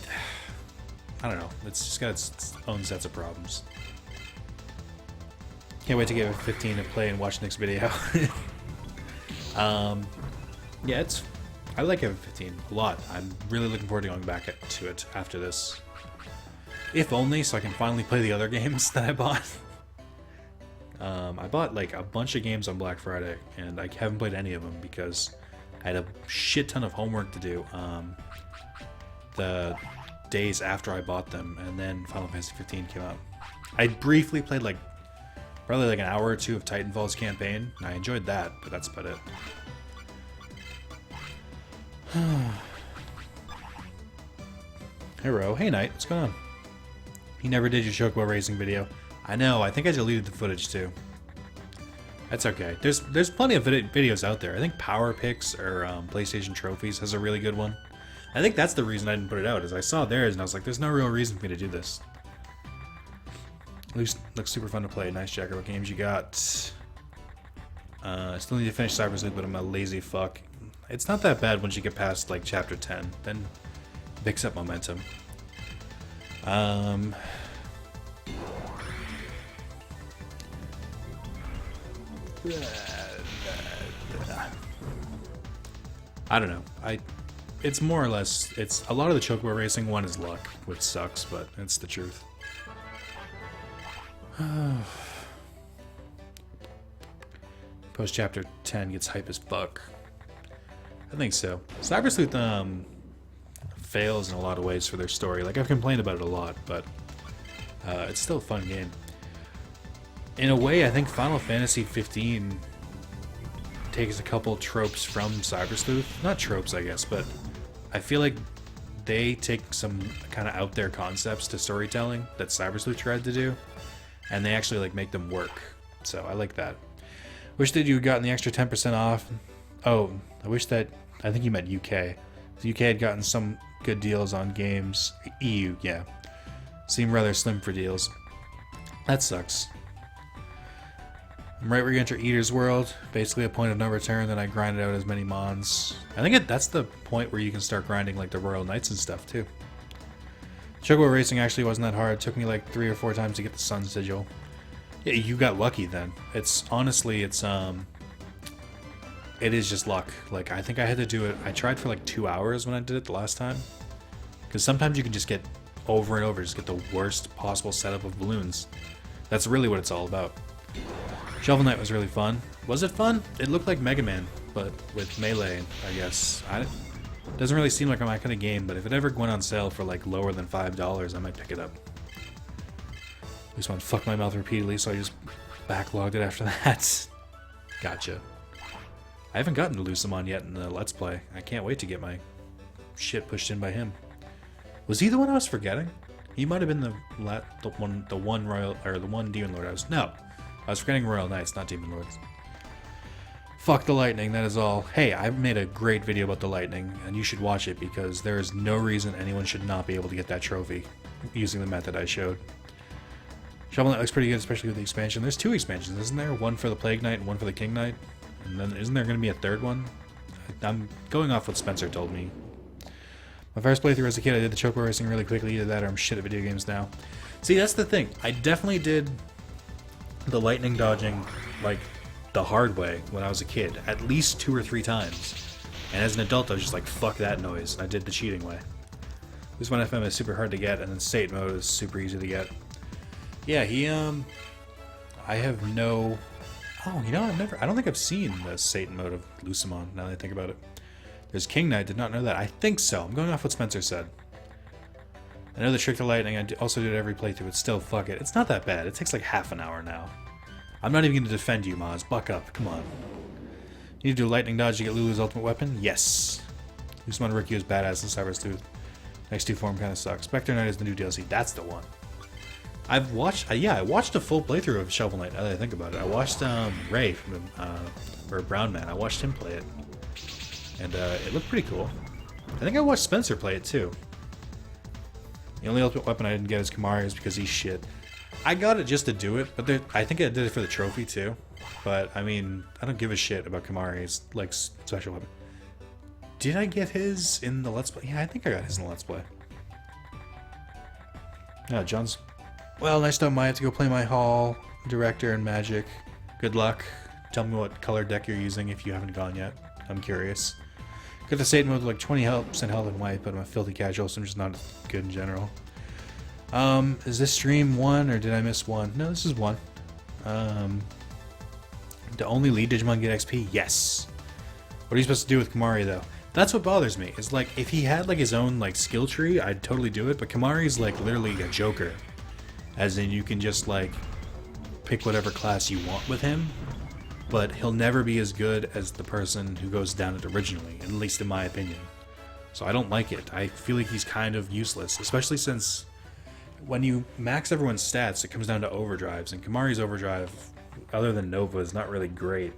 don't know. It's just got its own sets of problems. Can't wait to get 15 to play and watch next video. Yeah, I like FF15 a lot. I'm really looking forward to going back to it after this. If only so I can finally play the other games that I bought. I bought like a bunch of games on Black Friday, and I haven't played any of them because I had a shit ton of homework to do the days after I bought them, and then Final Fantasy 15 came out. I briefly played probably like an hour or two of Titanfall's campaign, and I enjoyed that, but that's about it. Hero, hey Knight, what's going on? You never did your Chocobo racing video. I know, I think I deleted the footage too. That's okay. There's plenty of videos out there. I think Power Picks or PlayStation Trophies has a really good one. I think that's the reason I didn't put it out, is I saw theirs and I was like, there's no real reason for me to do this. Looks super fun to play. Nice, Jacker. What games you got? I still need to finish Cyber Sleuth, but I'm a lazy fuck. It's not that bad once you get past like chapter 10. Then Picks up momentum. I don't know. It's more or less, it's a lot of the chocobo racing one is luck, which sucks, but it's the truth. Post chapter 10 gets hype as fuck. I think so. Cyber Sleuth fails in a lot of ways for their story. Like, I've complained about it a lot, but it's still a fun game. In a way, I think Final Fantasy 15 takes a couple tropes from Cyber Sleuth. Not tropes, I guess, but I feel like they take some kind of out there concepts to storytelling that Cyber Sleuth tried to do, and they actually like make them work. So I like that. Wish that you had gotten the extra 10% off. Oh, I wish that, I think you meant UK. The UK had gotten some good deals on games. EU, yeah. Seem rather slim for deals. That sucks. I'm right where you enter Eater's World. Basically a point of no return, then I grinded out as many mons. I think that's the point where you can start grinding like the Royal Knights and stuff too. Chocobo racing actually wasn't that hard. It took me like 3 or 4 times to get the Sun Sigil. Yeah, you got lucky then. It's honestly, it is just luck. Like, I think I had to do it. I tried for like 2 hours when I did it the last time. Because sometimes you can just get over and over, just get the worst possible setup of balloons. That's really what it's all about. Shovel Knight was really fun. Was it fun? It looked like Mega Man, but with melee, I guess. It doesn't really seem like my kind of game, but if it ever went on sale for like lower than $5, I might pick it up. I just want to fuck my mouth repeatedly, so I just backlogged it after that. Gotcha. I haven't gotten to Lucemon yet in the Let's Play. I can't wait to get my shit pushed in by him. Was he the one I was forgetting? He might have been the one Royal, or the one Demon Lord I was... No. I was forgetting Royal Knights, not Demon Lords. Fuck the lightning, that is all. Hey, I made a great video about the lightning, and you should watch it because there is no reason anyone should not be able to get that trophy using the method I showed. Shovel Knight looks pretty good, especially with the expansion. There's 2 expansions, isn't there? One for the Plague Knight and one for the King Knight. And then isn't there going to be a 3rd one? I'm going off what Spencer told me. My first playthrough as a kid, I did the chocobo racing really quickly. Either that or I'm shit at video games now. See, that's the thing. I definitely did the lightning dodging like the hard way when I was a kid. At least 2 or 3 times. And as an adult, I was just like, fuck that noise. And I did the cheating way. This one FM is super hard to get, and then State mode is super easy to get. Yeah, I have no... Oh, you know, I don't think I've seen the Satan mode of Lucemon, now that I think about it. There's King Knight, did not know that. I think so. I'm going off what Spencer said. I know the Trick to Lightning, I also did every playthrough, but still, fuck it. It's not that bad. It takes like half an hour now. I'm not even going to defend you, Maz. Buck up. Come on. You need to do lightning dodge to get Lulu's ultimate weapon? Yes. Lucemon Rikyu is badass in Cyber Sleuth. Next 2 form kind of sucks. Spectre Knight is the new DLC. That's the one. I've watched, I watched a full playthrough of Shovel Knight, now that I think about it. I watched Ray from or Brown Man. I watched him play it. And it looked pretty cool. I think I watched Spencer play it too. The only ultimate weapon I didn't get is Kamari's because he's shit. I got it just to do it, but I think I did it for the trophy too. But, I mean, I don't give a shit about Kamari's, like, special weapon. Did I get his in the Let's Play? Yeah, I think I got his in the Let's Play. Yeah, John's... Well, nice to know I have to go play my Hall, Director, and Magic. Good luck. Tell me what color deck you're using if you haven't gone yet. I'm curious. Got the Satan mode with like 20% health in white, but I'm a filthy casual, so I'm just not good in general. Is this stream 1, or did I miss 1? No, this is 1. Do only lead Digimon get XP? Yes. What are you supposed to do with Kamari, though? That's what bothers me. It's like, if he had like his own like skill tree, I'd totally do it, but Kamari's like literally a joker. As in, you can just like pick whatever class you want with him, but he'll never be as good as the person who goes down it originally, at least in my opinion. So I don't like it. I feel like he's kind of useless, especially since when you max everyone's stats, it comes down to overdrives, and Kamari's overdrive, other than Nova, is not really great.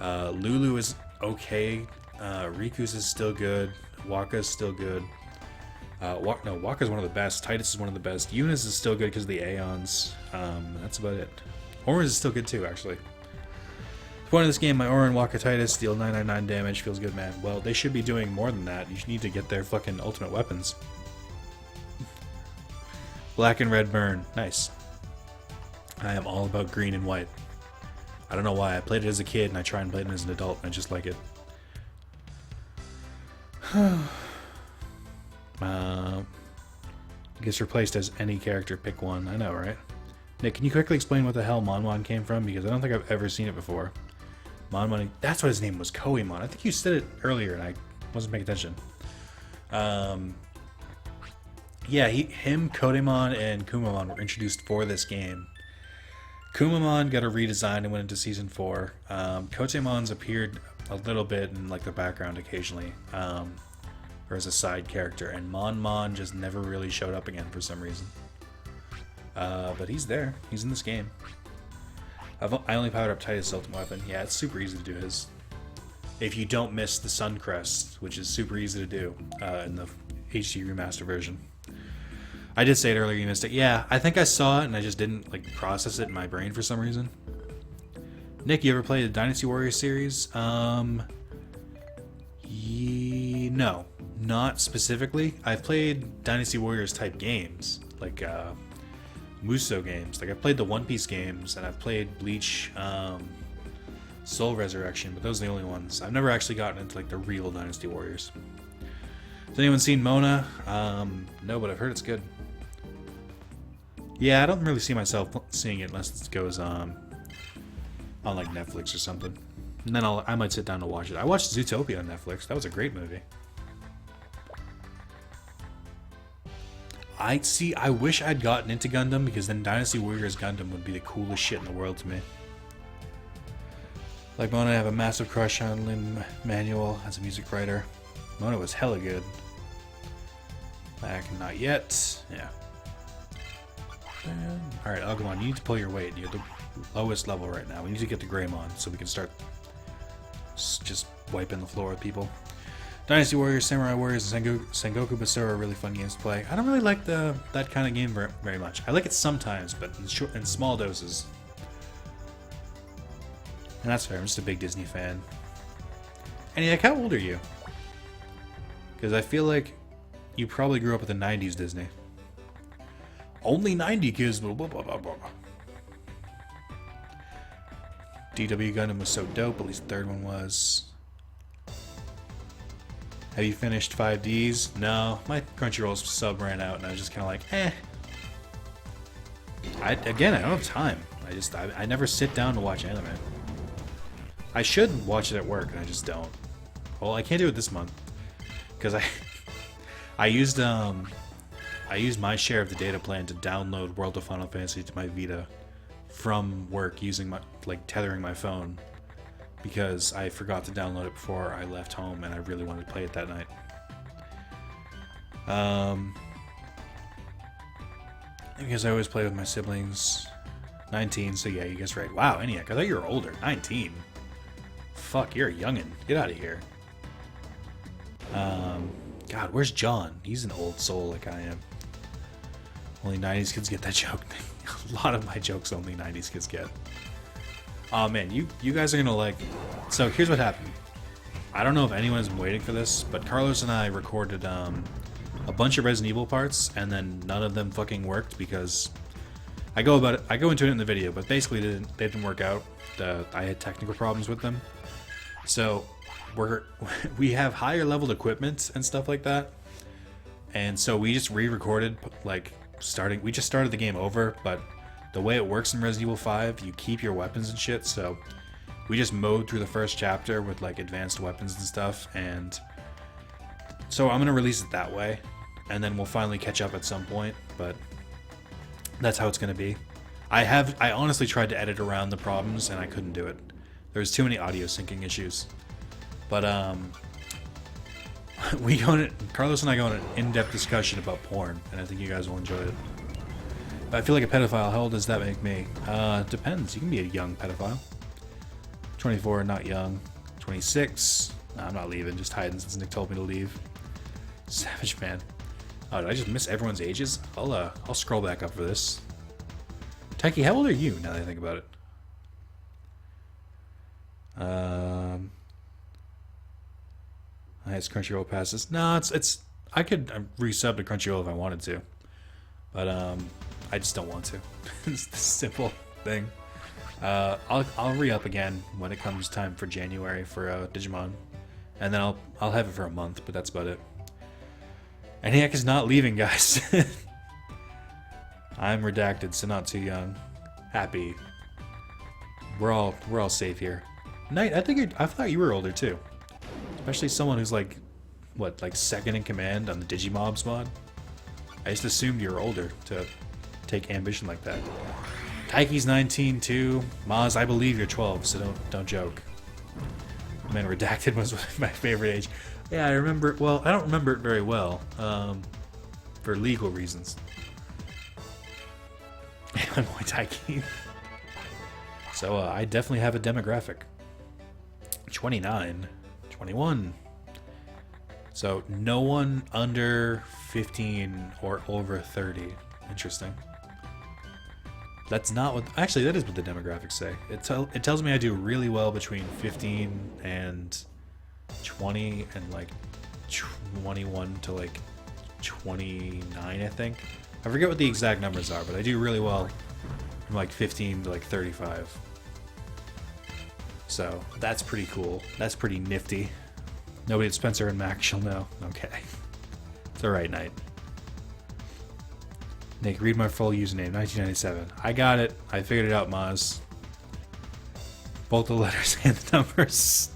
Lulu is okay. Riku's is still good. Waka's still good. Waka's one of the best. Titus is one of the best. Eunice is still good because of the Aeons. That's about it. Horus is still good too, actually. Point of this game, my aura and Wakatitis deal 999 damage. Feels good, man. Well, they should be doing more than that. You need to get their fucking ultimate weapons. Black and red burn. Nice. I am all about green and white. I don't know why. I played it as a kid, and I try and play it as an adult, and I just like it. Gets replaced as any character. Pick one. I know, right? Nick, can you quickly explain what the hell Monmon came from? Because I don't think I've ever seen it before. Monmon, that's what his name was, Koemon. I think you said it earlier and I wasn't paying attention. Yeah, him, Kodemon, and Kumamon were introduced for this game. Kumamon got a redesign and went into Season 4. Kotemon's appeared a little bit in like the background occasionally, or as a side character, and Monmon just never really showed up again for some reason. But he's there. He's in this game. I only powered up Titus' ultimate weapon. Yeah, it's super easy to do his. If you don't miss the Sun Crest, which is super easy to do in the HD remaster version. I did say it earlier, you missed it. Yeah, I think I saw it and I just didn't like process it in my brain for some reason. Nick, you ever played the Dynasty Warriors series? No, not specifically. I've played Dynasty Warriors type games, like Muso games. Like I've played the One Piece games, and I've played Bleach, Soul Resurrection, but those are the only ones. I've never actually gotten into like the real Dynasty Warriors. Has anyone seen Mona? No, but I've heard it's good. Yeah, I don't really see myself seeing it unless it goes on like Netflix or something. And then I might sit down to watch it. I watched Zootopia on Netflix. That was a great movie. I wish I'd gotten into Gundam, because then Dynasty Warriors Gundam would be the coolest shit in the world to me. Like Mona, I have a massive crush on Lin-Manuel as a music writer. Mona was hella good. Back, not yet. Yeah. Alright, Agumon, you need to pull your weight. You're at the lowest level right now. We need to get the Greymon so we can start just wiping the floor with people. Dynasty Warriors, Samurai Warriors, and Sengoku Basara are really fun games to play. I don't really like that kind of game very much. I like it sometimes, but in small doses. And that's fair, I'm just a big Disney fan. And like, how old are you? Because I feel like you probably grew up with the 90s Disney. Only 90 kids. Blah, blah, blah, blah, blah. DW Gundam was so dope, at least the third one was. Have you finished 5Ds? No, my Crunchyroll sub ran out and I was just kind of like, eh. I don't have time. I never sit down to watch anime. I should watch it at work and I just don't. Well, I can't do it this month because I used my share of the data plan to download World of Final Fantasy to my Vita from work using my tethering my phone, because I forgot to download it before I left home and I really wanted to play it that night. Because I always play with my siblings. 19, so yeah, you guys right. Wow, ENIAC, I thought you were older. 19. Fuck, you're a youngin'. Get out of here. God, where's John? He's an old soul like I am. Only 90s kids get that joke. A lot of my jokes only 90s kids get. Oh man, you guys are gonna like... So here's what happened. I don't know if anyone has been waiting for this, but Carlos and I recorded a bunch of Resident Evil parts, and then none of them fucking worked because... I go into it in the video, but basically they didn't work out. I had technical problems with them. So we have higher leveled equipment and stuff like that. And so we just re-recorded, we just started the game over, but the way it works in Resident Evil 5, you keep your weapons and shit, so we just mowed through the first chapter with advanced weapons and stuff, and so I'm gonna release it that way, and then we'll finally catch up at some point, but that's how it's gonna be. I honestly tried to edit around the problems and I couldn't do it. There's too many audio syncing issues. But Carlos and I go on an in-depth discussion about porn, and I think you guys will enjoy it. I feel like a pedophile. How old does that make me? Depends. You can be a young pedophile. 24, not young. 26. Nah, I'm not leaving. Just hiding since Nick told me to leave. Savage man. Oh, did I just miss everyone's ages? I'll scroll back up for this. Taiki, how old are you now that I think about it? It's Crunchyroll passes. No, it's. I could resub to Crunchyroll if I wanted to, but I just don't want to. It's the simple thing. I'll re-up again when it comes time for January for Digimon, and then I'll have it for a month, but that's about it. ENIAC is not leaving, guys. I'm redacted, so not too young. Happy. We're all safe here. Knight, I thought you were older too, especially someone who's like, what, like second in command on the Digimobs mod. I just assumed you were older to take ambition like that. Taiki's 19 too. Maz, I believe you're 12, so don't joke. Man, redacted was my favorite age. Yeah, I remember. Well, I don't remember it very well, for legal reasons. I'm Muay Taiki. So I definitely have a demographic. 29, 21. So no one under 15 or over 30. Interesting. That's not what... Actually, that is what the demographics say. It tells me I do really well between 15 and 20 and like 21 to like 29, I think. I forget what the exact numbers are, but I do really well from like 15 to like 35. So that's pretty cool. That's pretty nifty. Nobody at Spencer and Mac shall know. Okay. It's alright, Knight. Nick, read my full username, 1997. I got it. I figured it out, Maz. Both the letters and the numbers.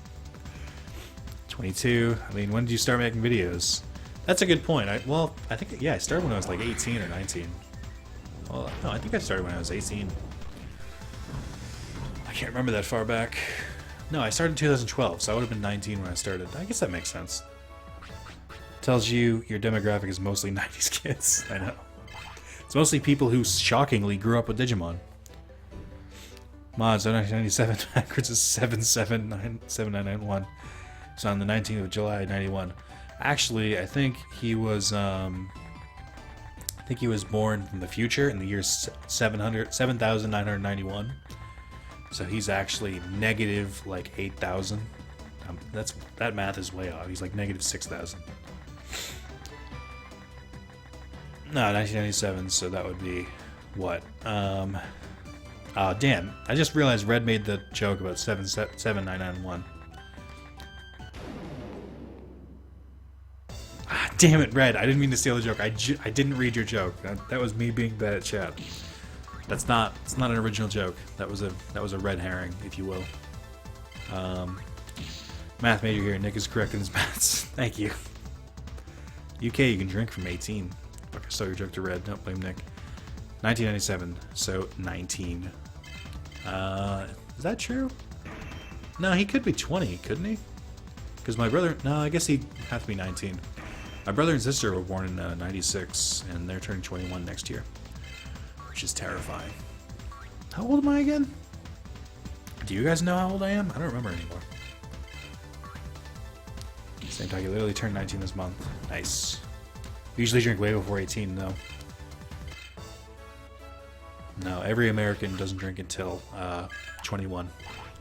22. I mean, when did you start making videos? That's a good point. I think, yeah, I started when I was like 18 or 19. Well, no, I think I started when I was 18. I can't remember that far back. No, I started in 2012, so I would have been 19 when I started. I guess that makes sense. Tells you your demographic is mostly 90s kids. I know. It's mostly people who shockingly grew up with Digimon. Mods, 1997 backwards is 77991. It's on the 19th of July, 91. Actually, I think he was born from the future in the year 7,991. So he's actually negative like 8,000. That math is way off. He's like negative 6,000. No, 1997, so that would be what? Damn. I just realized Red made the joke about 7,991. Damn it, Red. I didn't mean to steal the joke. I didn't read your joke. That was me being bad at chat. It's not an original joke. That was a red herring, if you will. Math major here. Nick is correct in his maths. Thank you. UK, you can drink from 18. Fuck, I stole your joke to Red. Don't blame Nick. 1997, so 19. Is that true? No, he could be 20, couldn't he? Because my brother... No, I guess he'd have to be 19. My brother and sister were born in 96, and they're turning 21 next year. Which is terrifying. How old am I again? Do you guys know how old I am? I don't remember anymore. Same time, you literally turned 19 this month. Nice. Usually drink way before 18, though. No, every American doesn't drink until 21.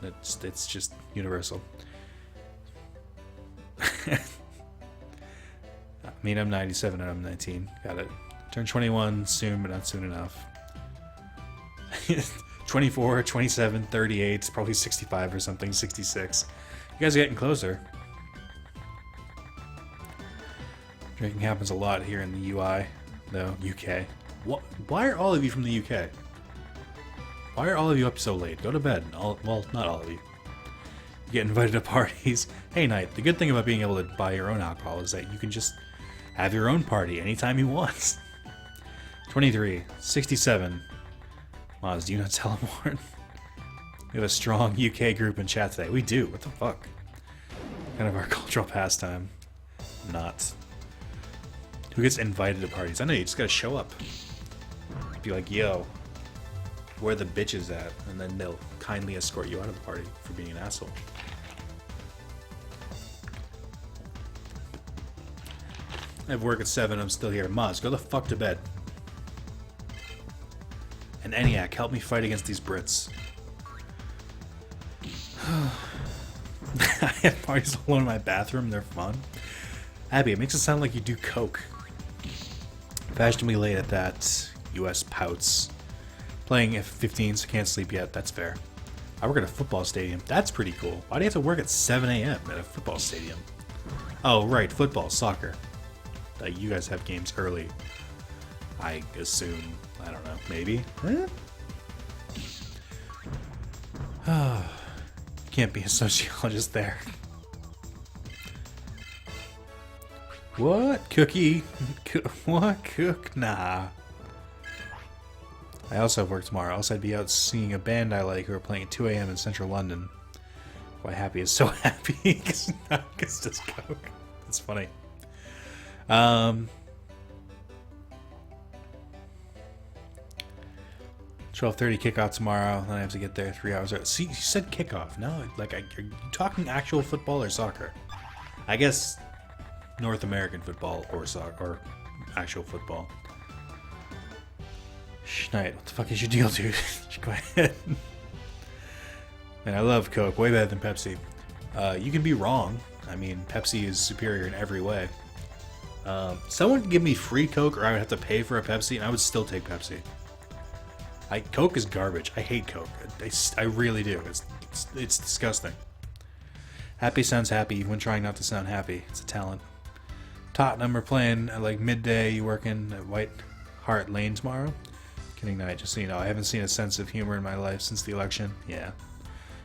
It's just universal. I mean, I'm 97 and I'm 19. Got it. Turn 21 soon, but not soon enough. 24, 27, 38, probably 65 or something, 66. You guys are getting closer. Drinking happens a lot here in the UI, though, UK. Why are all of you from the UK? Why are all of you up so late? Go to bed. Well, not all of you. You get invited to parties. Hey, Knight, the good thing about being able to buy your own alcohol is that you can just have your own party anytime you want. 23, 67. Moz, do you not tell him more? We have a strong UK group in chat today. We do. What the fuck? Kind of our cultural pastime. Not. Who gets invited to parties? I know, you just gotta show up. Be like, yo, where the bitches at? And then they'll kindly escort you out of the party for being an asshole. I have work at 7, I'm still here. Maz, go the fuck to bed. And ENIAC, help me fight against these Brits. I have parties alone in my bathroom. They're fun. Abby, it makes it sound like you do coke. Fashionably late at that. U.S. pouts. Playing F-15s, can't sleep yet. That's fair. I work at a football stadium. That's pretty cool. Why do you have to work at 7 a.m. at a football stadium? Oh, right. Football, soccer. You guys have games early. I assume. I don't know. Maybe? Huh? Can't be a sociologist there. What? Cookie? What? Cook? Nah. I also have work tomorrow, else I'd be out seeing a band I like who are playing at 2 a.m. in central London. Why Happy is so happy because it's coke. That's funny. 12:30 kickoff tomorrow. Then I have to get there 3 hours early. See, you said kickoff. No, like, are you talking actual football or soccer? I guess North American football or soccer or actual football. Schneid, what the fuck is your deal, dude? Go ahead. Man, I love Coke. Way better than Pepsi. You can be wrong. I mean, Pepsi is superior in every way. Someone give me free Coke or I would have to pay for a Pepsi and I would still take Pepsi. Coke is garbage. I hate Coke. I really do. It's disgusting. Happy sounds happy even when trying not to sound happy. It's a talent. Tottenham are playing at like midday. You working at White Hart Lane tomorrow? Kidding night, just so you know. I haven't seen a sense of humor in my life since the election. Yeah.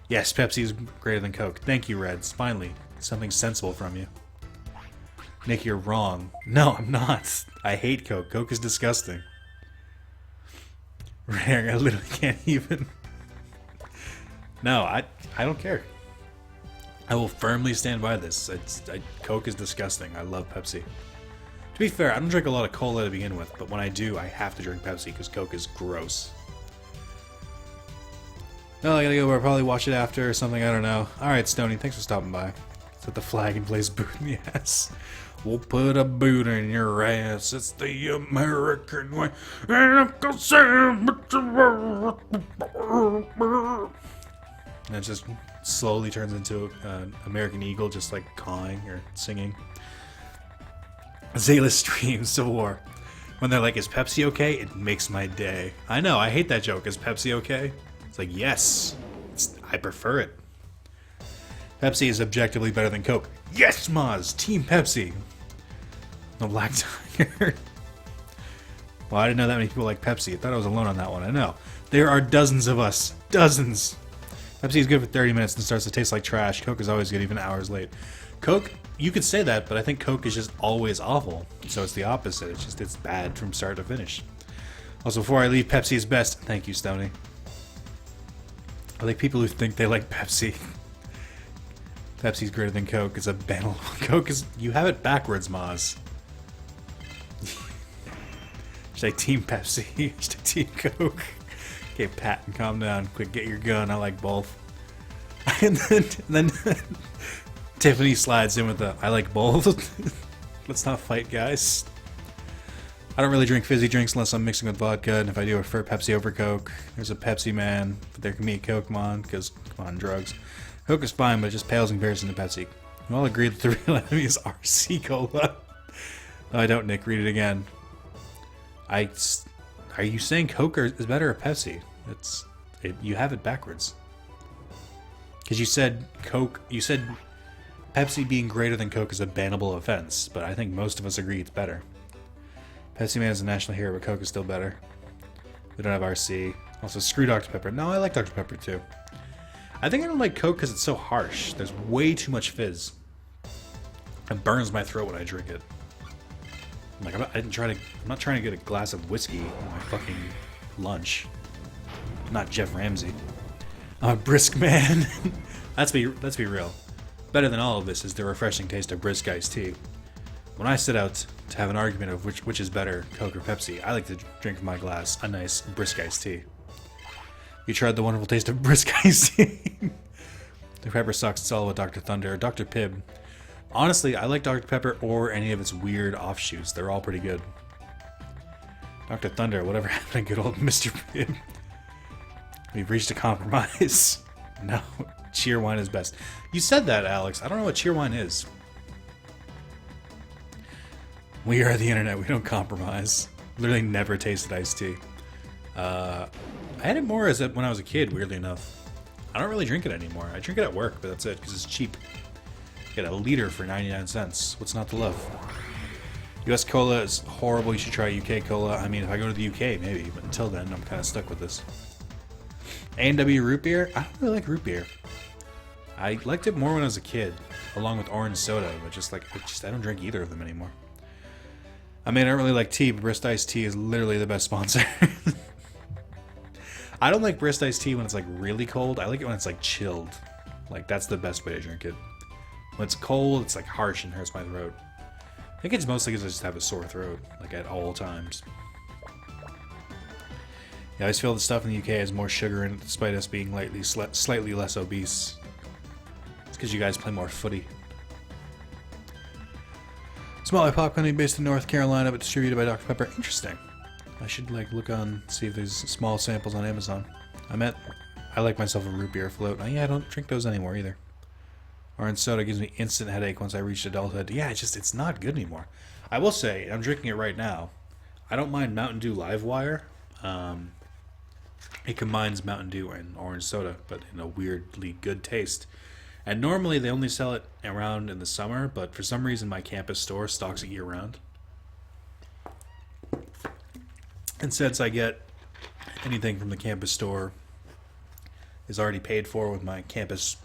Yes, Pepsi is greater than Coke. Thank you, Reds. Finally, something sensible from you. Nick, you're wrong. No, I'm not. I hate Coke. Coke is disgusting. Rare, I literally can't even. No, I don't care. I will firmly stand by this. Coke is disgusting. I love Pepsi. To be fair, I don't drink a lot of cola to begin with, but when I do, I have to drink Pepsi because Coke is gross. No, I gotta go. I'll probably watch it after or something. I don't know. Alright, Stony, thanks for stopping by. Set the flag and place boot in the ass. We'll put a boot in your ass. It's the American way. And Uncle Sam. And it just slowly turns into an American Eagle, just like cawing or singing. Zayla streams Civil War. When they're like, is Pepsi okay? It makes my day. I know, I hate that joke. Is Pepsi okay? It's like, yes. I prefer it. Pepsi is objectively better than Coke. Yes, Maz! Team Pepsi! No Black Tiger. Well, I didn't know that many people like Pepsi. I thought I was alone on that one. I know. There are dozens of us. Dozens! Pepsi is good for 30 minutes and starts to taste like trash. Coke is always good, even hours late. Coke, you could say that, but I think Coke is just always awful. So it's the opposite. It's bad from start to finish. Also, before I leave, Pepsi is best. Thank you, Stoney. I like people who think they like Pepsi. Pepsi's greater than Coke. It's a banal. Coke is... You have it backwards, Maz. Should I team Pepsi? Should I team Coke? Okay, Patton, calm down. Quick, get your gun. I like both. And then Tiffany slides in with the, I like both. Let's not fight, guys. I don't really drink fizzy drinks unless I'm mixing with vodka, and if I do, I prefer Pepsi over Coke. There's a Pepsi man, but there can be a Coke man, because, come on, drugs. Coke is fine, but it just pales in comparison to Pepsi. We all agree that the real enemy is RC Cola. No, I don't, Nick. Read it again. Are you saying Coke is better or Pepsi? You have it backwards. Because you said Coke, you said Pepsi being greater than Coke is a bannable offense, but I think most of us agree it's better. Pepsi Man is a national hero, but Coke is still better. We don't have RC. Also, screw Dr. Pepper. No, I like Dr. Pepper too. I think I don't like Coke because it's so harsh. There's way too much fizz. It burns my throat when I drink it. I'm not trying to get a glass of whiskey on my fucking lunch. I'm not Jeff Ramsey. I'm a brisk man. Let's be real. Better than all of this is the refreshing taste of brisk iced tea. When I set out to have an argument of which is better, Coke or Pepsi, I like to drink from my glass a nice brisk iced tea. You tried the wonderful taste of brisk iced tea. The Pepper sucks. It's all about Dr. Thunder or Dr. Pibb. Honestly, I like Dr. Pepper or any of its weird offshoots. They're all pretty good. Dr. Thunder, whatever happened to good old Mr. Pibb? We've reached a compromise. No, cheer wine is best. You said that, Alex. I don't know what cheer wine is. We are the internet. We don't compromise. Literally never tasted iced tea. I had it more as when I was a kid, weirdly enough. I don't really drink it anymore. I drink it at work, but that's it, because it's cheap. Get a liter for 99 cents. What's not to love? US cola is horrible. You should try UK cola. I mean, if I go to the UK, maybe. But until then, I'm kind of stuck with this. A&W root beer? I don't really like root beer. I liked it more when I was a kid, along with orange soda, but I don't drink either of them anymore. I mean, I don't really like tea, but Brist Iced Tea is literally the best sponsor. I don't like Brist Iced Tea when it's like really cold. I like it when it's like chilled. Like, that's the best way to drink it. When it's cold, it's like harsh and hurts my throat. I think it's mostly because I just have a sore throat, like at all times. Yeah, I always feel the stuff in the UK has more sugar in it, despite us being slightly less obese. It's because you guys play more footy. Small pop company based in North Carolina, but distributed by Dr. Pepper. Interesting. I should look on, see if there's small samples on Amazon. I like myself a root beer float. Yeah, I don't drink those anymore either. Orange soda gives me instant headache once I reach adulthood. Yeah, it's not good anymore. I will say, I'm drinking it right now. I don't mind Mountain Dew Livewire. It combines Mountain Dew and orange soda, but in a weirdly good taste. And normally they only sell it around in the summer, but for some reason my campus store stocks it year-round. And since I get anything from the campus store is already paid for with my campus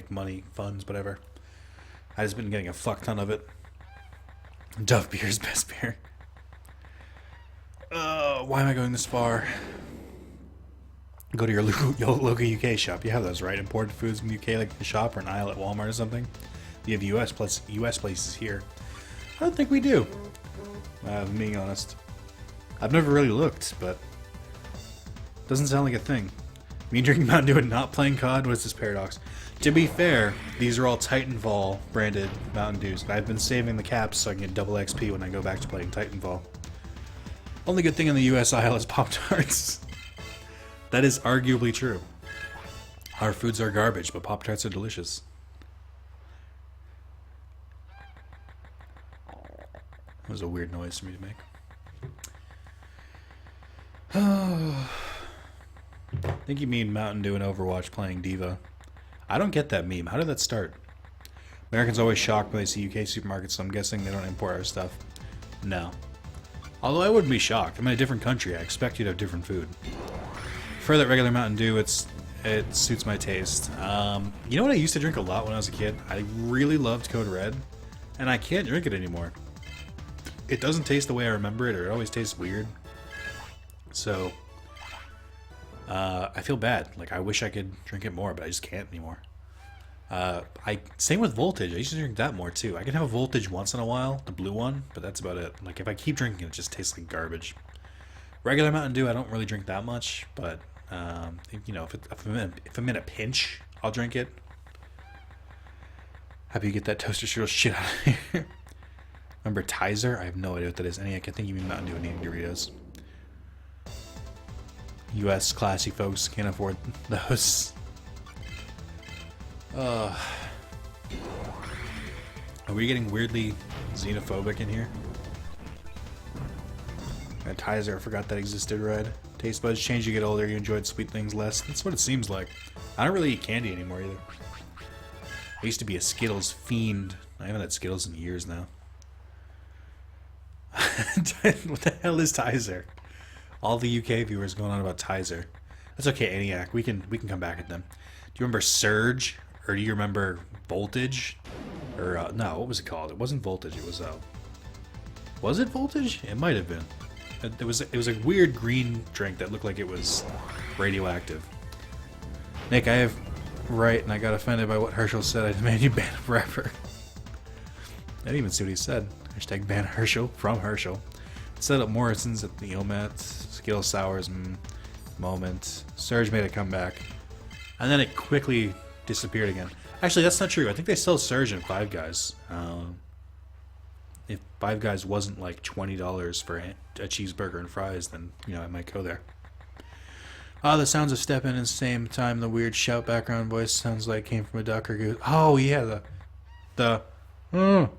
money, funds, whatever, I've just been getting a fuck ton of it. Dove beer is best beer. Why am I going this far? Go to your local UK shop. You have those, right? Imported foods from the UK, like the shop or an aisle at Walmart or something. You have US places here. I don't think we do. I'm being honest. I've never really looked, but doesn't sound like a thing. Me drinking Mountain Dew and not playing COD? What is this paradox? To be fair, these are all Titanfall branded Mountain Dews. I've been saving the caps so I can get double XP when I go back to playing Titanfall. Only good thing in the US aisle is Pop-Tarts. That is arguably true. Our foods are garbage, but Pop-Tarts are delicious. That was a weird noise for me to make. I think you mean Mountain Dew and Overwatch playing Diva. I don't get that meme. How did that start? Americans always shocked when they see UK supermarkets, so I'm guessing they don't import our stuff. No. Although I wouldn't be shocked. I'm in a different country. I expect you to have different food. For that regular Mountain Dew, it suits my taste. You know what I used to drink a lot when I was a kid? I really loved Code Red, and I can't drink it anymore. It doesn't taste the way I remember it, or it always tastes weird. So, I feel bad. I wish I could drink it more, but I just can't anymore. Same with Voltage. I used to drink that more, too. I can have a Voltage once in a while, the blue one, but that's about it. If I keep drinking it, it just tastes like garbage. Regular Mountain Dew, I don't really drink that much, but, if I'm in a pinch, I'll drink it. Happy you get that toaster strudel shit out of here. Remember Tizer? I have no idea what that is. I think you mean Mountain Dew and eating Doritos. U.S. classy folks can't afford those. Are we getting weirdly xenophobic in here? Tizer, I forgot that existed, right? Taste buds change, you get older, you enjoyed sweet things less. That's what it seems like. I don't really eat candy anymore either. I used to be a Skittles fiend. I haven't had Skittles in years now. What the hell is Tizer? All the UK viewers going on about Tizer. That's okay, ENIAC. We can come back at them. Do you remember Surge? Or do you remember Voltage? Or, no, what was it called? It wasn't Voltage, it was, was it Voltage? It might have been. It was a weird green drink that looked like it was radioactive. Nick, I have right, and I got offended by what Herschel said. I demand you ban him forever. I didn't even see what he said. Hashtag ban Herschel from Herschel. Set up Morrison's at the Omet. Skill Sours moment. Surge made a comeback. And then it quickly disappeared again. Actually, that's not true. I think they still Surge in Five Guys. If Five Guys wasn't like $20 for a cheeseburger and fries, then, I might go there. Oh, the sounds of stepping in the same time the weird shout background voice sounds like came from a duck or goose. Oh yeah, the mm,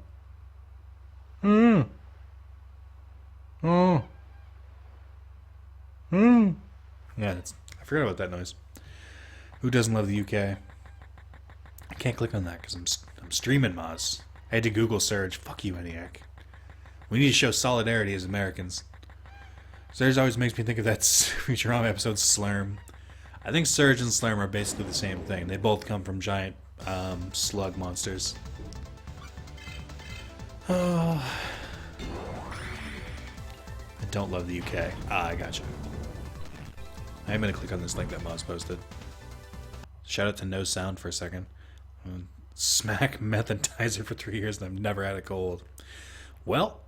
mm, mm, mm. Yeah, I forgot about that noise. Who doesn't love the UK? I can't click on that because I'm streaming Moz. I had to Google search. Fuck you, ENIAC. We need to show solidarity as Americans. Surge always makes me think of that Futurama episode Slurm. I think Surge and Slurm are basically the same thing. They both come from giant slug monsters. Oh. I don't love the UK. Ah, I gotcha. I am going to click on this link that Moz posted. Shout out to No Sound for a second. Smack methantizer for 3 years and I've never had a cold. Well,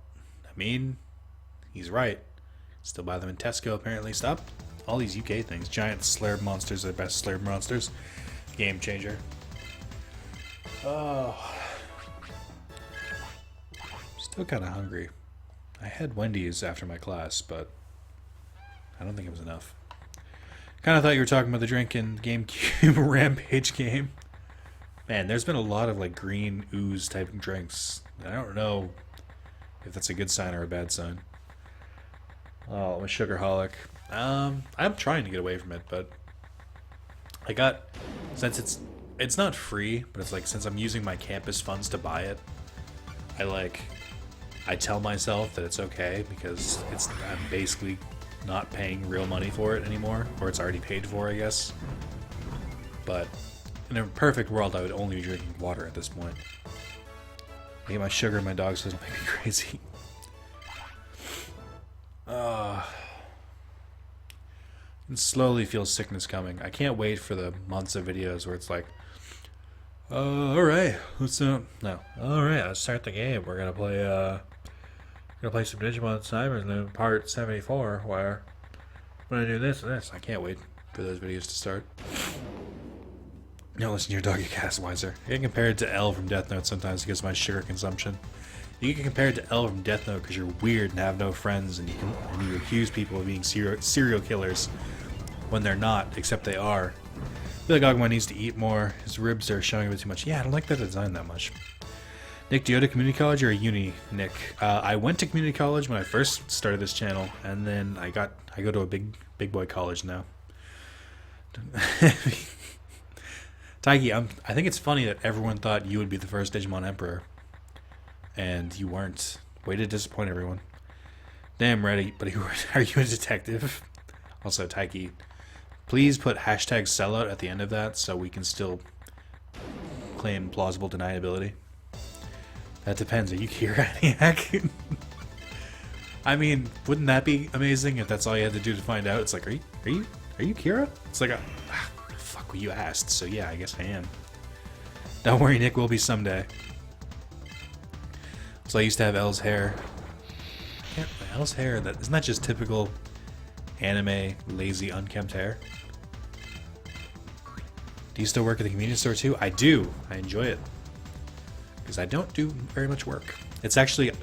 I mean, he's right. Still buy them in Tesco, apparently. Stop all these UK things. Giant slurb monsters are the best slurb monsters. Game changer. Oh. Still kind of hungry. I had Wendy's after my class, but I don't think it was enough. Kind of thought you were talking about the drink in GameCube Rampage game. Man, there's been a lot of like green ooze type of drinks. I don't know if that's a good sign or a bad sign. Oh, I'm a sugarholic. I'm trying to get away from it, but I got, since it's not free, but it's like since I'm using my campus funds to buy it, I tell myself that it's okay because I'm basically not paying real money for it anymore, or it's already paid for, I guess. But in a perfect world, I would only be drinking water at this point. I get my sugar in my dog so it doesn't make me crazy. I can slowly feel sickness coming. I can't wait for the months of videos where it's like, alright, let's start the game. We're gonna play some Digimon Cybers in part 74 where we're gonna do this and this. I can't wait for those videos to start. Don't listen to your doggy cast, Wiser. I get compared to L from Death Note sometimes because of my sugar consumption. You get compared to L from Death Note because you're weird and have no friends, and you accuse people of being serial killers when they're not, except they are. I feel like Agumon needs to eat more. His ribs are showing a bit too much. Yeah, I don't like that design that much. Nick, do you go to community college or a uni, Nick? I went to community college when I first started this channel, and then I go to a big boy college now. Taiki, I think it's funny that everyone thought you would be the first Digimon Emperor. And you weren't. Way to disappoint everyone. Damn, Reddy, but are you a detective? Also, Taiki, please put hashtag sellout at the end of that so we can still claim plausible deniability. That depends. Are you Kira? I mean, wouldn't that be amazing if that's all you had to do to find out? It's like, are you Kira? It's like, fuck, well, you asked, so yeah, I guess I am. Don't worry, Nick, will be someday. So I used to have L's hair. L's hair, isn't that just typical anime, lazy, unkempt hair? Do you still work at the convenience store too? I do. I enjoy it. Because I don't do very much work. It's actually,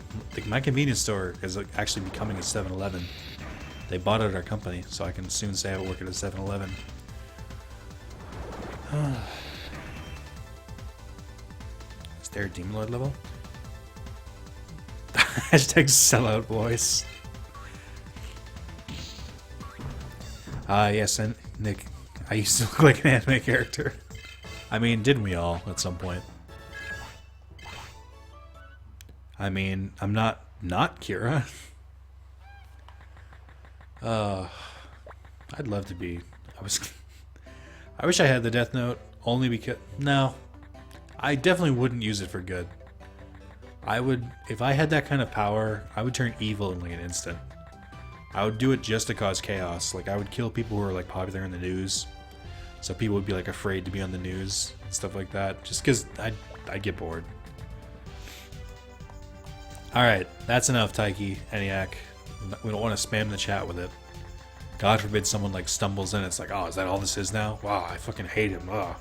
my convenience store is actually becoming a 7-Eleven. They bought out our company, so I can soon say I work at a 7-Eleven. Is there a Demon Lord level? Hashtag sellout voice. Yes, and Nick, I used to look like an anime character. I mean, didn't we all at some point? I mean, I'm not Kira. I'd love to be. I wish I had the Death Note only because no, I definitely wouldn't use it for good. I would, if I had that kind of power, I would turn evil in like an instant. I would do it just to cause chaos. Like I would kill people who are like popular in the news, so people would be like afraid to be on the news and stuff like that. Just because I'd get bored. All right, that's enough, Taiki, ENIAC. We don't want to spam the chat with it. God forbid someone like stumbles in. It's like, oh, is that all this is now? Wow, I fucking hate him. Oh.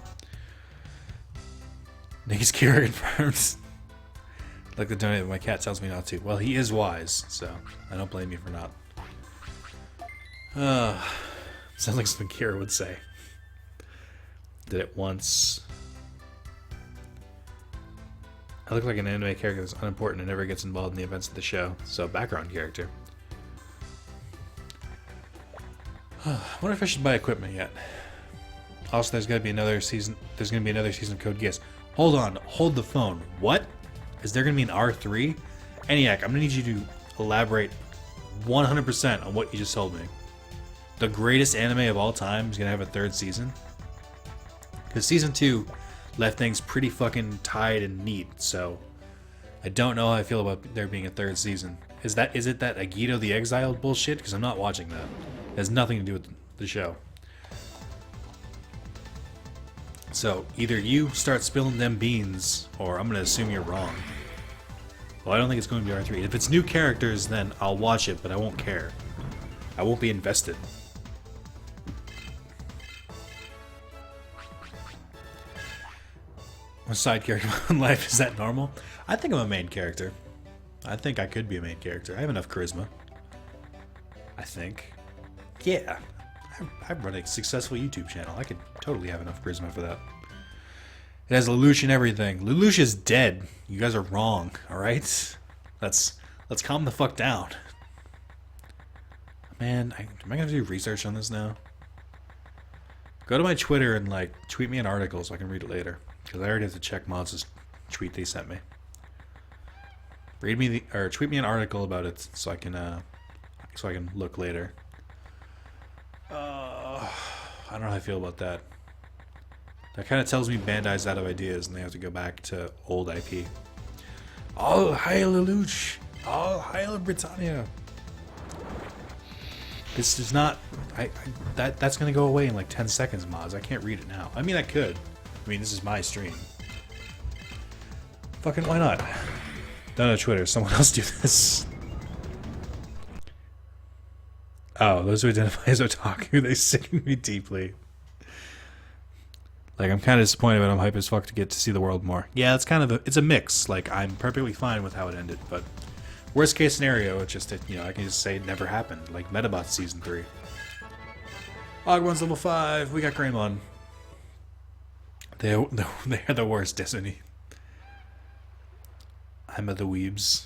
Nick's Kira confirmed. Like the donate, but my cat tells me not to. Well, he is wise, so I don't blame you for not. Sounds like something Kira would say. Did it once. I look like an anime character that's unimportant and never gets involved in the events of the show. So, background character. I wonder if I should buy equipment yet. Also, there's gonna be another season. There's gonna be another season of Code Geass. Hold on, hold the phone. What? Is there gonna be an R3? ENIAC, I'm gonna need you to elaborate 100% on what you just told me. The greatest anime of all time is gonna have a third season? Because season 2 left things pretty fucking tied and neat, so I don't know how I feel about there being a third season. Is it that Agito the Exiled bullshit? Because I'm not watching that. It has nothing to do with the show. So, either you start spilling them beans, or I'm going to assume you're wrong. Well, I don't think it's going to be R3. If it's new characters, then I'll watch it, but I won't care. I won't be invested. A side character in life, is that normal? I think I'm a main character. I think I could be a main character. I have enough charisma. I think. Yeah. I run a successful YouTube channel. I could totally have enough charisma for that. It has Lelouch and everything. Lelouch is dead. You guys are wrong, alright? Let's calm the fuck down. Man, am I gonna have to do research on this now? Go to my Twitter and, like, tweet me an article so I can read it later. Because I already have to check Mods' tweet they sent me. Tweet me an article about it so I can look later. I don't know how I feel about that. That kind of tells me Bandai's out of ideas and they have to go back to old IP. All hail Lelouch! All hail Britannia! This is not... that's gonna go away in like 10 seconds, Mods. I can't read it now. I mean, I could. I mean, this is my stream. Fucking why not? Don't know Twitter. Someone else do this. Oh, those who identify as otaku, they sicken me deeply. Like, I'm kind of disappointed, but I'm hype as fuck to get to see the world more. Yeah, it's kind of it's a mix. Like, I'm perfectly fine with how it ended, but worst case scenario, it's just that, you know, I can just say it never happened. Like Metabot Season 3. Ogmon's level 5. We got Greymon. They're the worst, Disney. I'm a the Weebs.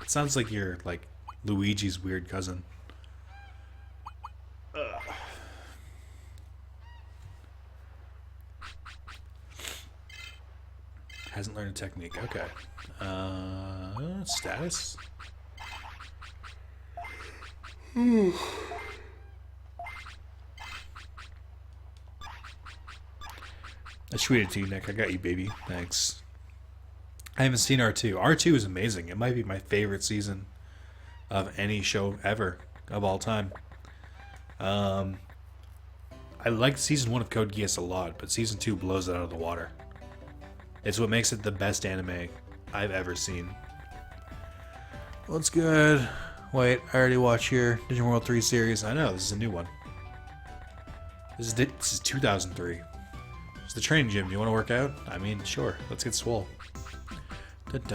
It sounds like you're, like, Luigi's weird cousin. Hasn't learned a technique. Okay. Status? I tweeted to you, Nick. I got you, baby. Thanks. I haven't seen R2. R2 is amazing. It might be my favorite season of any show ever, of all time. I liked season 1 of Code Geass a lot, but season 2 blows it out of the water. It's what makes it the best anime I've ever seen. What's good? Wait, I already watched your Digimon World 3 series. I know, this is a new one. This is 2003. It's the training gym. Do you want to work out? I mean, sure. Let's get swole. Let's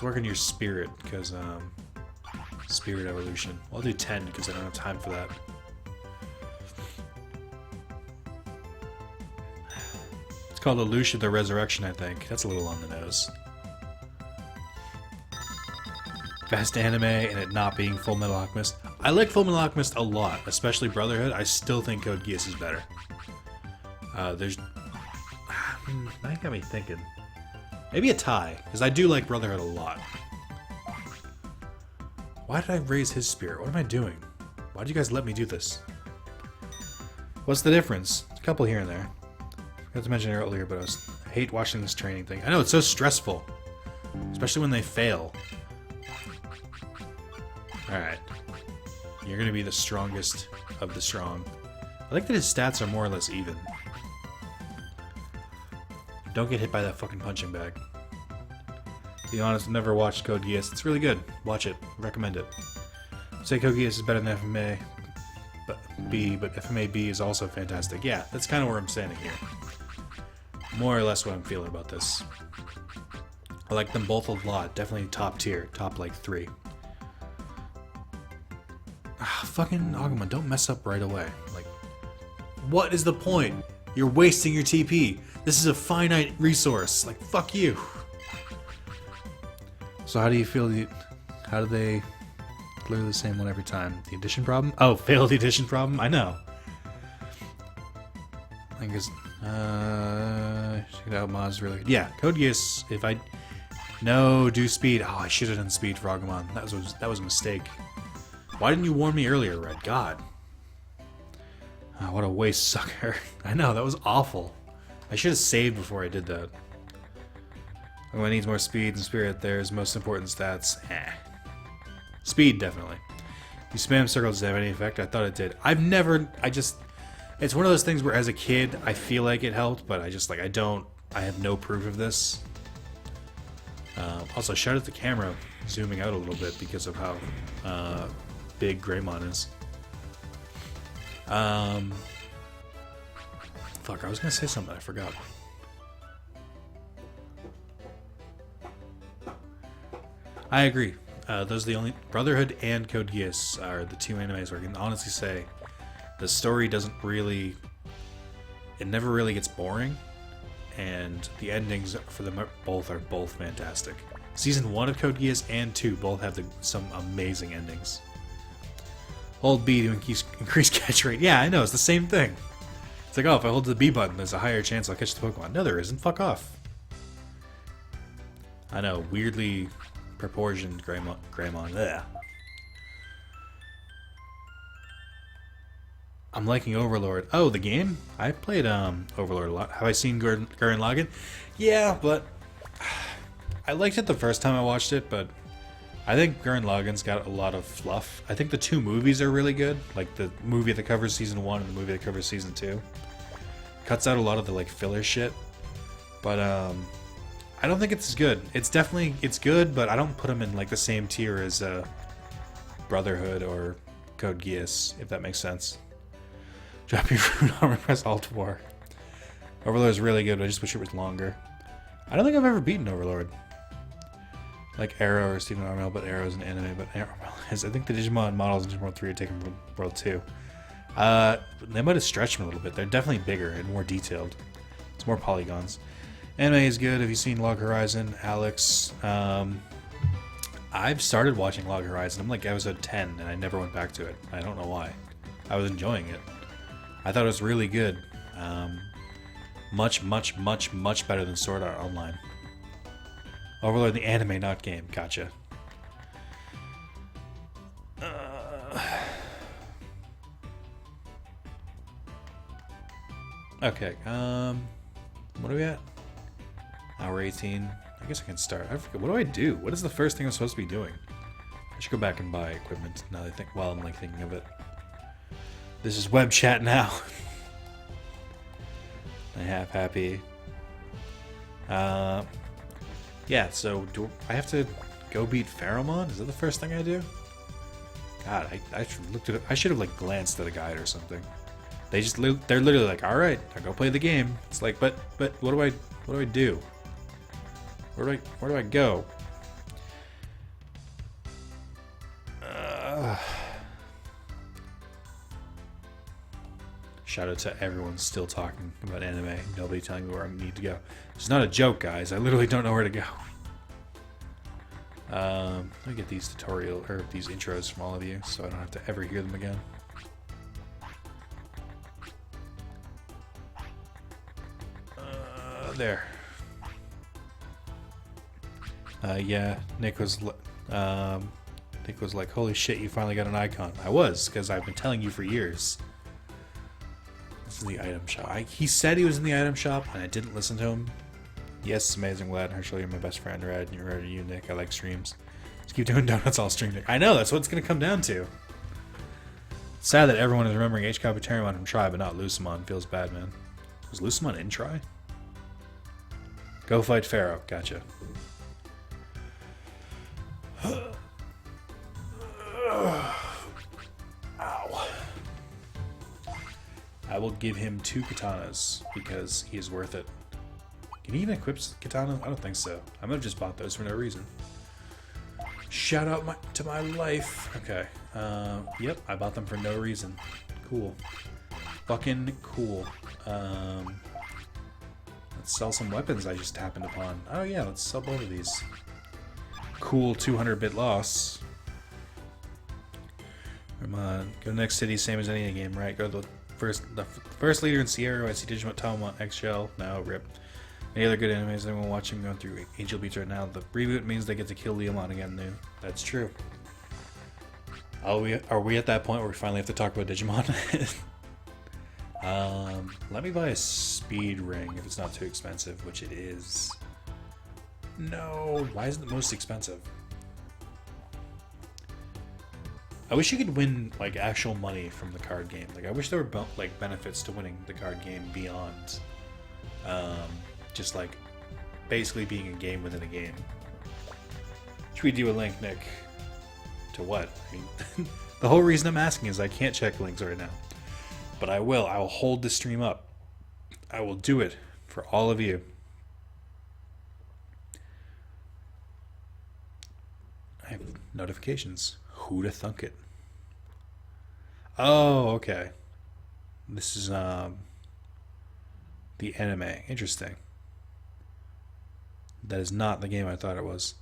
work on your spirit, because, spirit evolution. I'll do 10, because I don't have time for that. It's called Lelouch of the Resurrection, I think. That's a little on the nose. Best anime and it not being Full Metal Alchemist. I like Full Metal Alchemist a lot, especially Brotherhood. I still think Code Geass is better. That got me thinking. Maybe a tie, because I do like Brotherhood a lot. Why did I raise his spirit? What am I doing? Why did you guys let me do this? What's the difference? A couple here and there. I forgot to mention it earlier, but I hate watching this training thing. I know, it's so stressful. Especially when they fail. Alright. You're gonna be the strongest of the strong. I like that his stats are more or less even. Don't get hit by that fucking punching bag. To be honest, I've never watched Code Geass. It's really good. Watch it. Recommend it. Say Code Geass is better than FMA B, but FMA B is also fantastic. Yeah, that's kind of where I'm standing here. More or less what I'm feeling about this. I like them both a lot. Definitely top tier. Top, like, 3. Ah, fucking Agumon, don't mess up right away. Like, what is the point? You're wasting your TP. This is a finite resource. Like, fuck you. So how do you feel? How do they clear the same one every time? The addition problem? Oh, fail the addition problem? I know. I guess, check it out, Moz really good. Yeah, Code Geass, if I... No, do speed. Oh, I should have done speed for Agumon. That was a mistake. Why didn't you warn me earlier, Red? God. Oh, what a waste sucker. I know, that was awful. I should have saved before I did that. Agumon needs more speed and spirit. There's most important stats. Speed, definitely. You spam circle, does it have any effect? I thought it did. It's one of those things where as a kid, I feel like it helped, but I have no proof of this. Also, shout out the camera zooming out a little bit because of how big Greymon is. Fuck, I was gonna say something, I forgot. I agree. Those are the only... Brotherhood and Code Geass are the 2 animes where I can honestly say the story doesn't really... It never really gets boring, and the endings for them both are both fantastic. Season 1 of Code Geass and 2 both have some amazing endings. Hold B to increase catch rate. Yeah, I know, it's the same thing. It's like, oh, if I hold the B button, there's a higher chance I'll catch the Pokemon. No, there isn't. Fuck off. I know, weirdly proportioned Greymon. Ugh. I'm liking Overlord. Oh, the game? I played Overlord a lot. Have I seen Gurren Lagann? Yeah, but I liked it the first time I watched it, but I think Gurren Lagann's got a lot of fluff. I think the 2 movies are really good, like the movie that covers season 1 and the movie that covers season 2. Cuts out a lot of the like filler shit, but I don't think it's as good. It's good, but I don't put them in like the same tier as Brotherhood or Code Geass, if that makes sense. Drop your fruit armor, press Alt War. Overlord is really good, but I just wish it was longer. I don't think I've ever beaten Overlord. Like Arrow or Stephen Armel, but Arrow's an anime, but Arrow is. I think the Digimon models in Digimon World 3 are taken from World 2. They might have stretched them a little bit. They're definitely bigger and more detailed. It's more polygons. Anime is good. Have you seen Log Horizon, Alex? I've started watching Log Horizon. I'm like episode 10, and I never went back to it. I don't know why. I was enjoying it. I thought it was really good. Much, much, much, much better than Sword Art Online. Overlord the anime, not game. Gotcha. Okay, what are we at? Hour 18. I guess I can start. I forget. What do I do? What is the first thing I'm supposed to be doing? I should go back and buy equipment now that I think, while I'm like thinking of it. This is web chat now. I have happy. Yeah, so do I have to go beat Pheromon? Is that the first thing I do? God, I looked at it. I should have like glanced at a guide or something. They're literally like, all right, I'll go play the game. It's like, but what do I do? Where do I go? Shout out to everyone still talking about anime. Nobody telling me where I need to go. It's not a joke, guys. I literally don't know where to go. Let me get these these intros from all of you, so I don't have to ever hear them again. There. Yeah, Nick was like, holy shit, you finally got an icon. I was, because I've been telling you for years. This is the item shop. He said he was in the item shop, and I didn't listen to him. Yes, amazing, Vlad. Herschel, you're my best friend. Rad, you're right, you, Nick. I like streams. Just keep doing donuts, I'll stream, Nick. I know, that's what it's going to come down to. It's sad that everyone is remembering H. Kabuterimon from Try, but not Lucemon. Feels bad, man. Was Lucemon in Try? Go fight Pharaoh. Gotcha. Ow. I will give him 2 katanas because he is worth it. Can he even equip katana? I don't think so. I might have just bought those for no reason. Shout out to my life. Okay. Yep, I bought them for no reason. Cool. Fucking cool. Let's sell some weapons I just happened upon. Oh yeah, let's sell both of these. Cool 200-bit loss. Come on. Go to the next city, same as any game, right? Go to the first leader in Sierra. I see Digimon Talmon Eggshell. No, rip. Any other good animes anyone watching going through Angel Beats right now? The reboot means they get to kill Leomon again, new. That's true. Are we at that point where we finally have to talk about Digimon? Let me buy a speed ring if it's not too expensive, which it is. No, why isn't it most expensive? I wish you could win like actual money from the card game. Like I wish there were like benefits to winning the card game beyond just like basically being a game within a game. Should we do a link, Nick? To what? I mean, the whole reason I'm asking is I can't check links right now. But I will. I will hold the stream up. I will do it for all of you. I have notifications. Who'da thunk it? Oh, okay. This is the anime. Interesting. That is not the game I thought it was.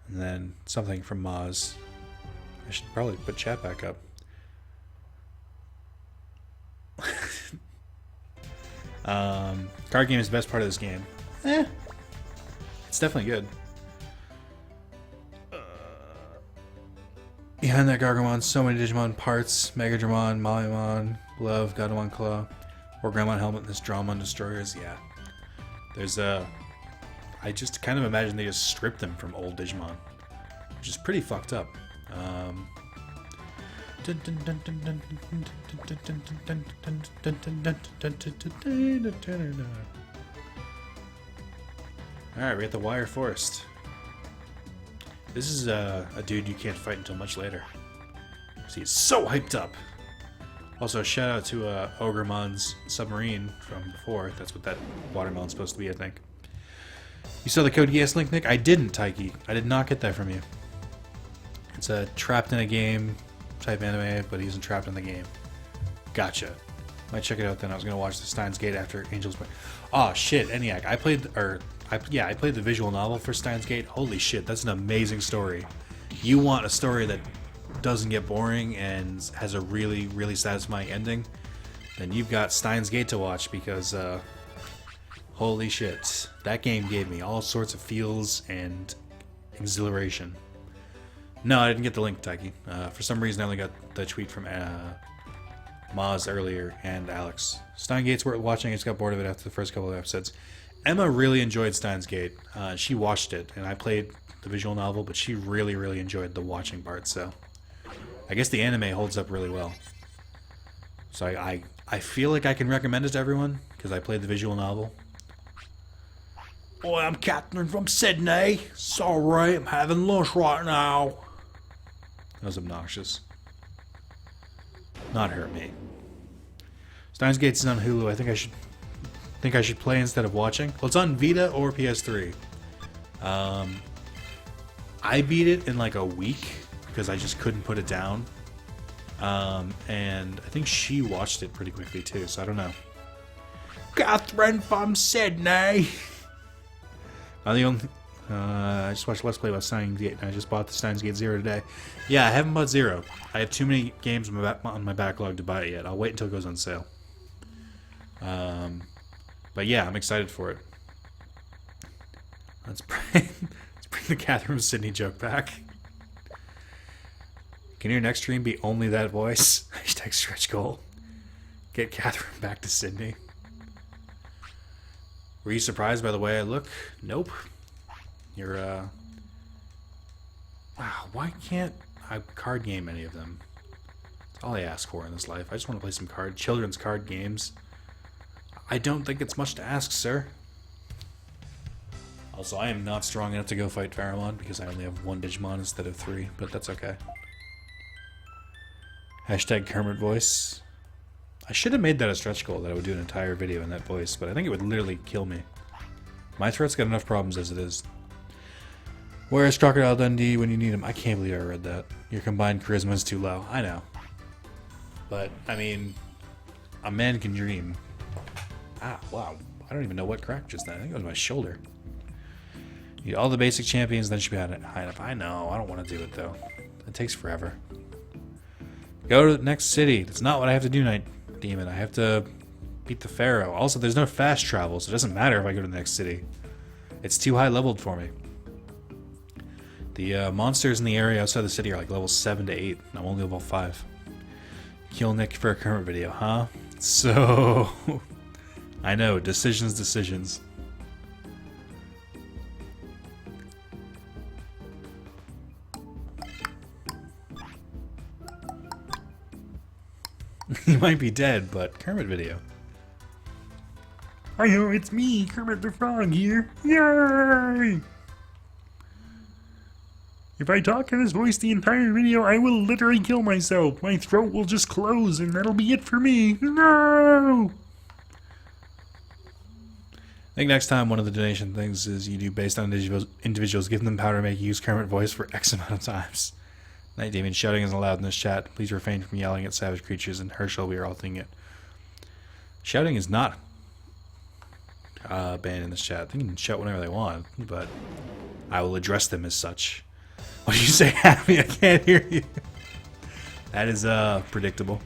And then something from Maz. I should probably put chat back up. Card game is the best part of this game. It's definitely good. Behind that Gargomon, so many Digimon parts. Megadramon, Malymon, Glove, Godamon Claw, or Greymon Helmet, and this Dramon Destroyers. Yeah. There's I just kind of imagine they just stripped them from old Digimon, which is pretty fucked up. Alright, we're at the Wire Forest. This is a dude you can't fight until much later. See, he's so hyped up. Also, shout out to Ogremon's submarine from before. That's what that watermelon's supposed to be, I think. You saw the Code Geass link, Nick? I didn't, Taiki. I did not get that from you. It's a trapped in a game type anime, but he isn't trapped in the game. Gotcha. Might check it out then. I was gonna watch the Steins Gate after Angel's. Oh shit, ENIAC. I played the visual novel for Steins Gate. Holy shit, that's an amazing story. You want a story that doesn't get boring and has a really, really satisfying ending, then you've got Steins Gate to watch because holy shit, that game gave me all sorts of feels and exhilaration. No, I didn't get the link, Taiki. For some reason, I only got the tweet from Maz earlier and Alex. Steins Gate's worth watching. I just got bored of it after the first couple of episodes. Emma really enjoyed Steins Gate. She watched it, and I played the visual novel, but she really, really enjoyed the watching part, so I guess the anime holds up really well. So I feel like I can recommend it to everyone, because I played the visual novel. Boy, I'm Catherine from Sydney. Sorry, I'm having lunch right now. That was obnoxious. Not hurt me. Steins Gate's on Hulu. I think I should play instead of watching. Well, it's on Vita or PS3. I beat it in like a week because I just couldn't put it down. And I think she watched it pretty quickly too, so I don't know. Catherine from Sydney. I just watched Let's Play about Steins Gate, and I just bought the Steins Gate Zero today. Yeah, I haven't bought Zero. I have too many games on my backlog to buy it yet. I'll wait until it goes on sale. But yeah, I'm excited for it. Let's bring the Catherine from Sydney joke back. Can your next stream be only that voice? Hashtag stretch goal. Get Catherine back to Sydney. Were you surprised by the way I look? Nope. You're, wow, why can't I card game any of them? That's all I ask for in this life. I just want to play some children's card games. I don't think it's much to ask, sir. Also, I am not strong enough to go fight Pharamon because I only have one Digimon instead of 3, but that's okay. Hashtag Kermit voice. I should have made that a stretch goal that I would do an entire video in that voice, but I think it would literally kill me. My throat's got enough problems as it is. Where's Crocodile Dundee when you need him? I can't believe I read that. Your combined charisma is too low. I know. But, I mean, a man can dream. Ah, wow. I don't even know what cracked just then. I think it was my shoulder. You all the basic champions, then should be high enough. I know. I don't want to do it, though. It takes forever. Go to the next city. That's not what I have to do, Night Demon. I have to beat the Pharaoh. Also, there's no fast travel, so it doesn't matter if I go to the next city. It's too high leveled for me. The monsters in the area outside the city are like level 7 to 8. I'm only level 5. Kill Nick for a current video, huh? So... I know, decisions. He might be dead, but Kermit video. Hi, it's me, Kermit the Frog here. Yay! If I talk in his voice the entire video, I will literally kill myself. My throat will just close, and that'll be it for me. No! I think next time one of the donation things is you do based on individuals, give them power to make use Kermit voice for X amount of times. Night Demon, shouting isn't allowed in this chat. Please refrain from yelling at savage creatures. And Herschel, we are all thinking it. Shouting is not banned in this chat. They can shout whenever they want, but I will address them as such. What do you say, Happy? I can't hear you. That is predictable.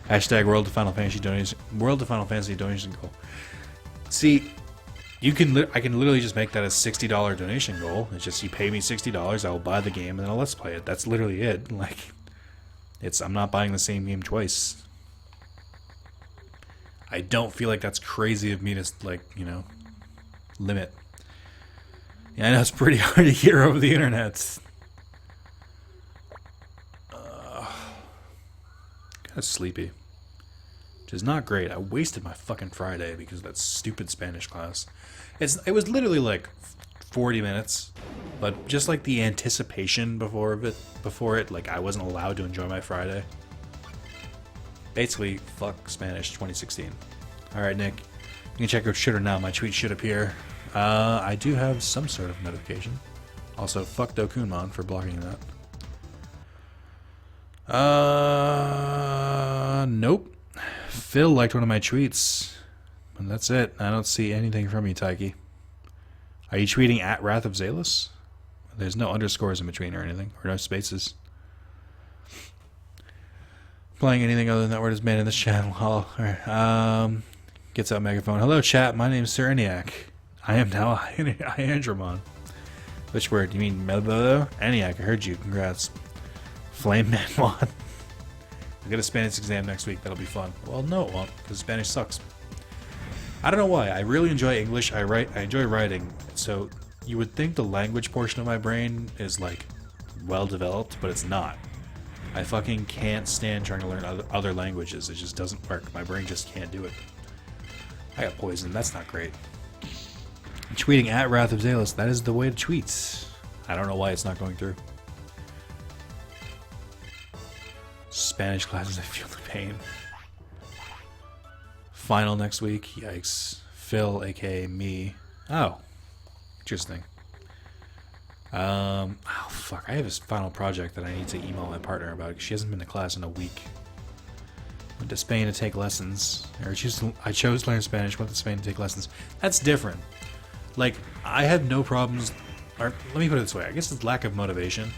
Hashtag World to Final Fantasy donation. World to Final Fantasy donation goal. See, you can. I can literally just make that a $60 donation goal. It's just you pay me $60, I will buy the game, and then I'll let's play it. That's literally it. Like, I'm not buying the same game twice. I don't feel like that's crazy of me to, like, you know, limit. Yeah, I know it's pretty hard to hear over the internet. Kind of sleepy. Which is not great. I wasted my fucking Friday because of that stupid Spanish class. It was literally like 40 minutes, but just like the anticipation before it, like I wasn't allowed to enjoy my Friday. Basically, fuck Spanish 2016. Alright, Nick. You can check out Twitter now. My tweet should appear. I do have some sort of notification. Also, fuck Dokunmon for blocking that. Nope. Phil liked one of my tweets. And that's it. I don't see anything from you, Taiki. Are you tweeting at Wrath of Zalus? There's no underscores in between or anything, or no spaces. Playing anything other than that word is banned in this channel. Oh, alright. Gets out megaphone. Hello, chat. My name's Sir Eniac. I am now Iandramon. Which word? You mean Melbodo? Eniac, I heard you. Congrats. Flame Man 1. I get a Spanish exam next week. That'll be fun. Well, no, it won't, because Spanish sucks. I don't know why. I really enjoy English. I enjoy writing. So you would think the language portion of my brain is like well developed, but it's not. I fucking can't stand trying to learn other languages. It just doesn't work. My brain just can't do it. I got poisoned. That's not great. Tweeting at Wrath of Zalus. That is the way to tweet. I don't know why it's not going through. Spanish classes, I feel the pain. Final next week. Yikes. Phil, aka me. Oh. Interesting. Oh, fuck. I have this final project that I need to email my partner about because she hasn't been to class in a week. Went to Spain to take lessons. Or I chose to learn Spanish, went to Spain to take lessons. That's different. Like, I have no problems. Or, let me put it this way. I guess it's lack of motivation.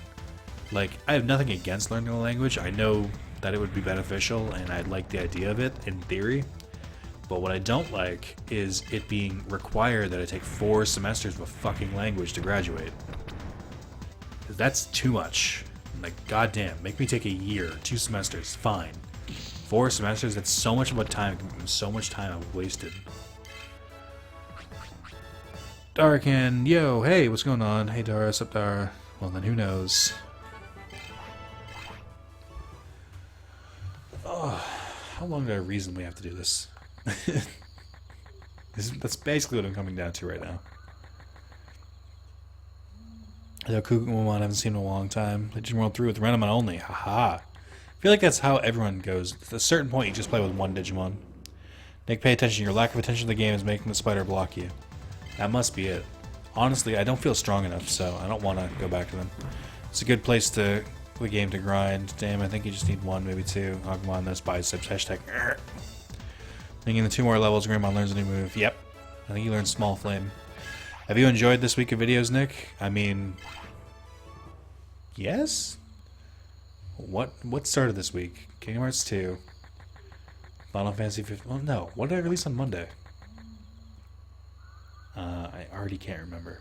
Like, I have nothing against learning a language. I know that it would be beneficial, and I like the idea of it in theory. But what I don't like is it being required that I take 4 semesters of a fucking language to graduate. That's too much. Like, goddamn, make me take a year, 2 semesters, fine. 4 semesters, that's so much of a time, so much time I've wasted. Darkin, yo, hey, what's going on? Hey, Dara, what's up, Dara? Well, then who knows? Oh, how long do I reasonably have to do this? That's basically what I'm coming down to right now. Hello, Kukumon, I haven't seen in a long time. Legend World 3 with Renamon only. Haha. feel like that's how everyone goes. At a certain point, you just play with one Digimon. Nick, pay attention. Your lack of attention to the game is making the spider block you. That must be it. Honestly, I don't feel strong enough, so I don't want to go back to them. It's a good place to the game to grind. Damn, I think you just need one, maybe two. Oh, come on, those biceps. Hashtag. Thinking the 2 more levels, Greymon learns a new move. Yep. I think he learned Small Flame. Have you enjoyed this week of videos, Nick? I mean, yes? What started this week? Kingdom Hearts 2. Final Fantasy 15. Well, no. What did I release on Monday? I already can't remember.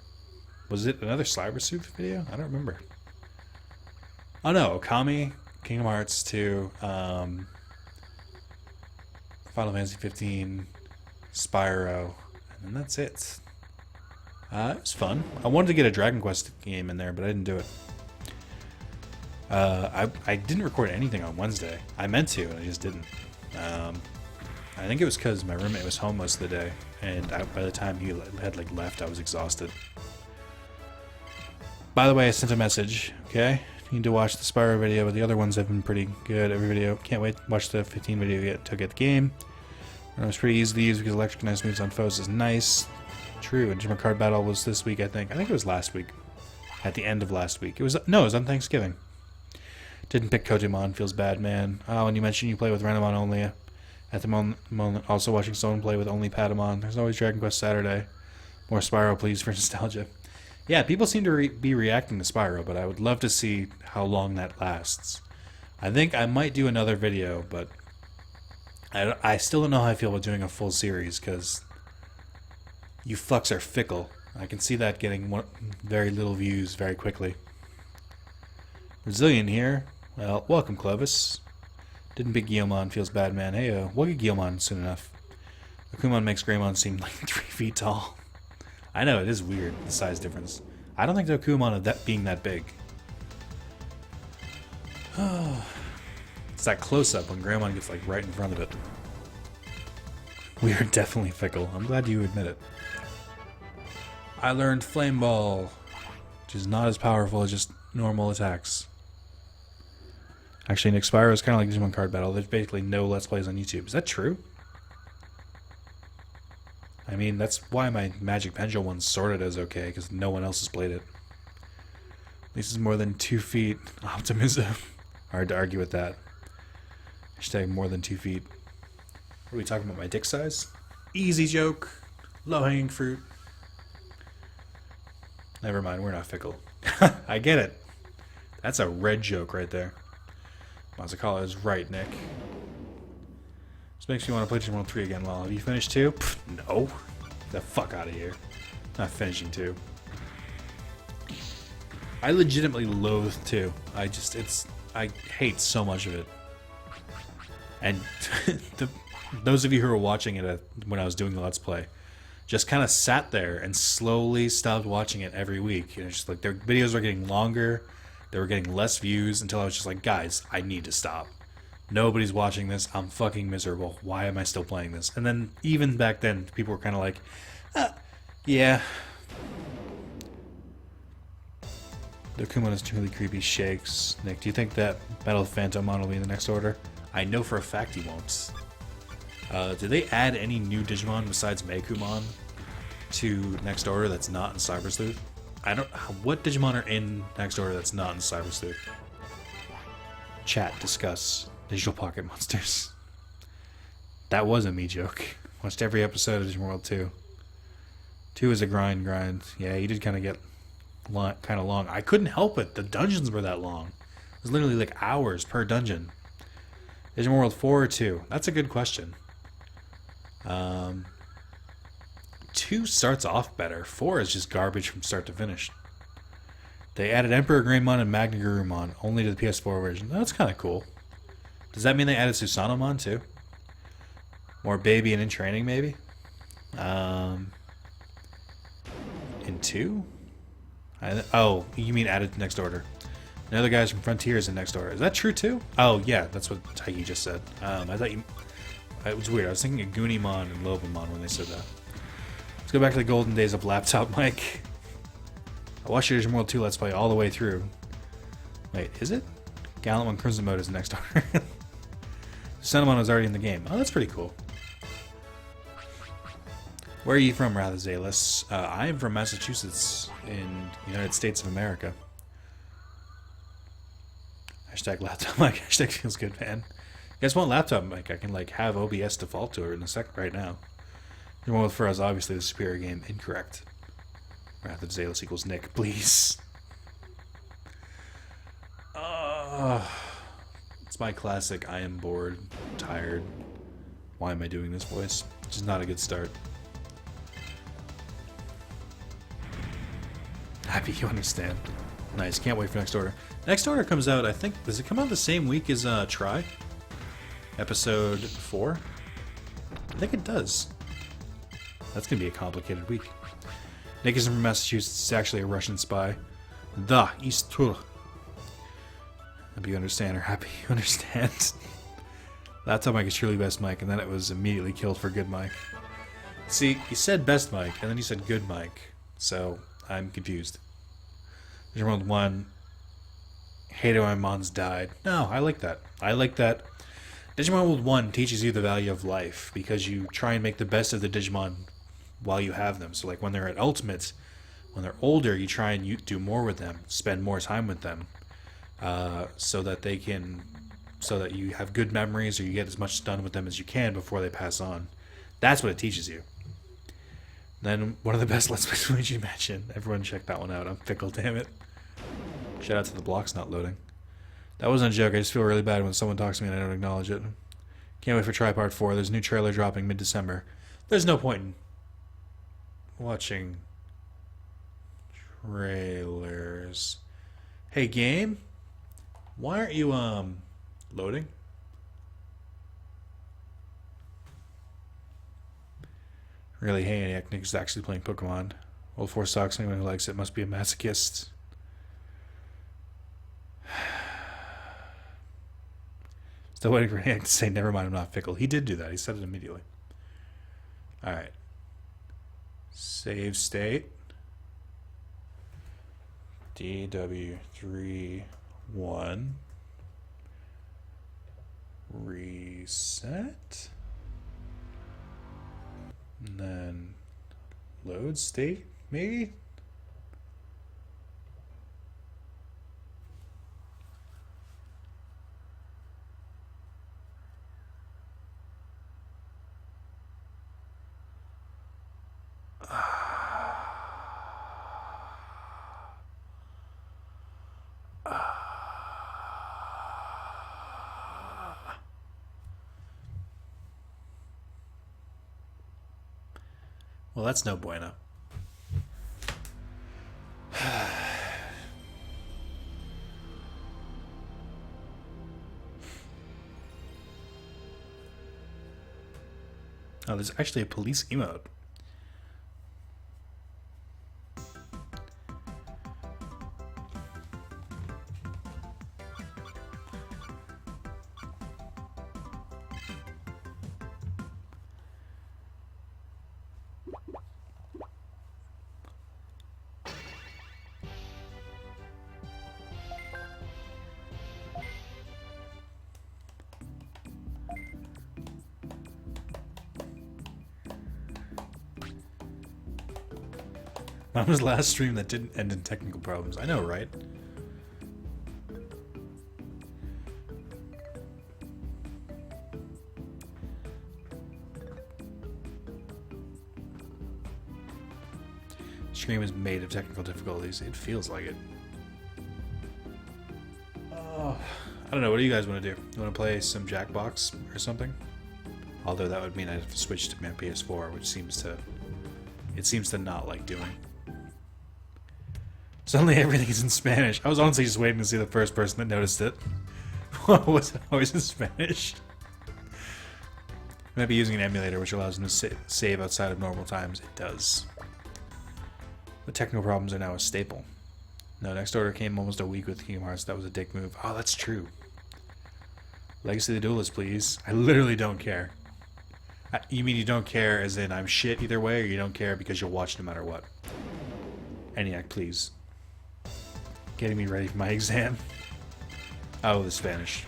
Was it another Cybersuit video? I don't remember. Oh no, Okami, Kingdom Hearts 2, Final Fantasy 15, Spyro, and then that's it. It was fun. I wanted to get a Dragon Quest game in there, but I didn't do it. I didn't record anything on Wednesday. I meant to, and I just didn't. I think it was because my roommate was home most of the day, and by the time he had left, I was exhausted. By the way, I sent a message. Okay, you need to watch the Spyro video, but the other ones have been pretty good. Every video, can't wait to watch the 15 video to get the game. It was pretty easy to use because electric nice moves on foes is nice. True, and Digimon Card Battle was this week, I think. I think it was last week. At the end of last week. It was on Thanksgiving. Didn't pick Kotemon, feels bad, man. Oh, and you mentioned you play with Renamon only. At the moment, also watching someone play with only Patamon. There's always Dragon Quest Saturday. More Spyro, please, for nostalgia. Yeah, people seem to be reacting to Spyro, but I would love to see how long that lasts. I think I might do another video, but I still don't know how I feel about doing a full series, because you fucks are fickle. I can see that getting very little views very quickly. Brazilian here. Well, welcome, Clovis. Didn't pick Guilmon, feels bad, man. Hey, we'll get Guilmon soon enough. Akumon makes Greymon seem like 3 feet tall. I know, it is weird, the size difference. I don't think the Akumon of that being that big. It's that close-up when Greymon gets right in front of it. We are definitely fickle. I'm glad you admit it. I learned Flame Ball, which is not as powerful as just normal attacks. Actually, Nick, Spyro is kind of like Digimon Card Battle. There's basically no Let's Plays on YouTube. Is that true? I mean, that's why my Magic Pendulum one's sorted as okay, because no one else has played it. At least it's more than 2 feet. Optimism. Hard to argue with that. Hashtag more than 2 feet. What are we talking about, my dick size? Easy joke. Low-hanging fruit. Never mind, we're not fickle. I get it. That's a red joke right there. Mazakala is right, Nick. This makes me want to play Digimon 3 again. Well, have you finished 2? Pfft, no. Get the fuck out of here. Not finishing 2. I legitimately loathe 2. I hate so much of it. And those of you who were watching it when I was doing the Let's Play just kind of sat there and slowly stopped watching it every week. And it's just like their videos were getting longer, they were getting less views until I was just like, guys, I need to stop. Nobody's watching this. I'm fucking miserable. Why am I still playing this? And then even back then, people were kind of like, yeah. The Kumon is truly creepy. Shakes. Nick, do you think that Battle of Phantomon will be in the next order? I know for a fact he won't. Did they add any new Digimon besides Meikumon to Next Order that's not in Cyber Sleuth? What Digimon are in Next Order that's not in Cyber Sleuth? Chat, discuss. Digital Pocket Monsters. That was a me joke. Watched every episode of Digimon World 2. 2 is a grind. Yeah, you did kind of get kind of long. I couldn't help it. The dungeons were that long. It was literally like hours per dungeon. Digimon World 4 or 2? That's a good question. 2 starts off better. 4 is just garbage from start to finish. They added Emperor Greymon and Magna Gurumon only to the PS4 version. That's kind of cool. Does that mean they added Susanomon too? More baby and in training maybe? In 2? Oh, you mean added to Next Order. The other guys from Frontier is in Next Order. Is that true too? Oh yeah, that's what Taiki just said. I thought you... It was weird. I was thinking of Goonimon and Lobamon when they said that. Let's go back to the golden days of laptop mic. I watched Digimon World 2 Let's Play all the way through. Wait, is it? Gallimon Crimson Mode is the next order. Cinnamon was already in the game. Oh, that's pretty cool. Where are you from, rather, Zalis? I am from Massachusetts in the United States of America. Hashtag laptop mic. Hashtag feels good, man. You guys want laptop mic? I can like have OBS default to it in a second right now. Your one with for us, obviously the superior game. Incorrect. Wrath of Zalis equals Nick, please. It's my classic. I am bored, tired. Why am I doing this voice? Which is not a good start. Happy you understand. Nice. Can't wait for next order. Next order comes out, I think, does it come out the same week as Try? Episode 4? I think it does. That's going to be a complicated week. Nick isn't from Massachusetts. It's actually a Russian spy. The East Tour. Hope you understand, or happy you understand. Laptop mic is truly best mic, and then it was immediately killed for good mic. See, he said best mic, and then he said good mic. So, I'm confused. Digimon 1. Heidoimon's died. No, I like that. I like that. Digimon World 1 teaches you the value of life, because you try and make the best of the Digimon while you have them. So like when they're at Ultimate, when they're older, you try and do more with them, spend more time with them, so that you have good memories, or you get as much done with them as you can before they pass on. That's what it teaches you. Then one of the best Let's Plays Luigi Mansion. Everyone check that one out. I'm fickle, damn it. Shout out to the blocks not loading. That wasn't a joke. I just feel really bad when someone talks to me and I don't acknowledge it. Can't wait for Try Part 4. There's a new trailer dropping mid-December. There's no point in watching trailers. Hey, game? Why aren't you, loading? Really, hey, Nick is actually playing Pokemon. Old 4 Stocks, anyone who likes it must be a masochist. Still waiting for Nick to say, never mind, I'm not fickle. He did do that. He said it immediately. Alright. Save state. DW31. Reset. And then load state, maybe? Well, that's no bueno. Oh, there's actually a police emote. When was the last stream that didn't end in technical problems? I know, right? Stream is made of technical difficulties. It feels like it. Oh, I don't know. What do you guys want to do? You want to play some Jackbox or something? Although that would mean I'd have to switch to my PS4, which seems to not like doing. Suddenly everything's in Spanish. I was honestly just waiting to see the first person that noticed it. Was it always in Spanish? Might be using an emulator which allows them to save outside of normal times. It does. The technical problems are now a staple. No, next order came almost a week with Kingdom Hearts. That was a dick move. Oh, that's true. Legacy of the Duelist, please. I literally don't care. You mean you don't care as in I'm shit either way, or you don't care because you'll watch no matter what? ENIAC, please. Getting me ready for my exam. Oh, the Spanish.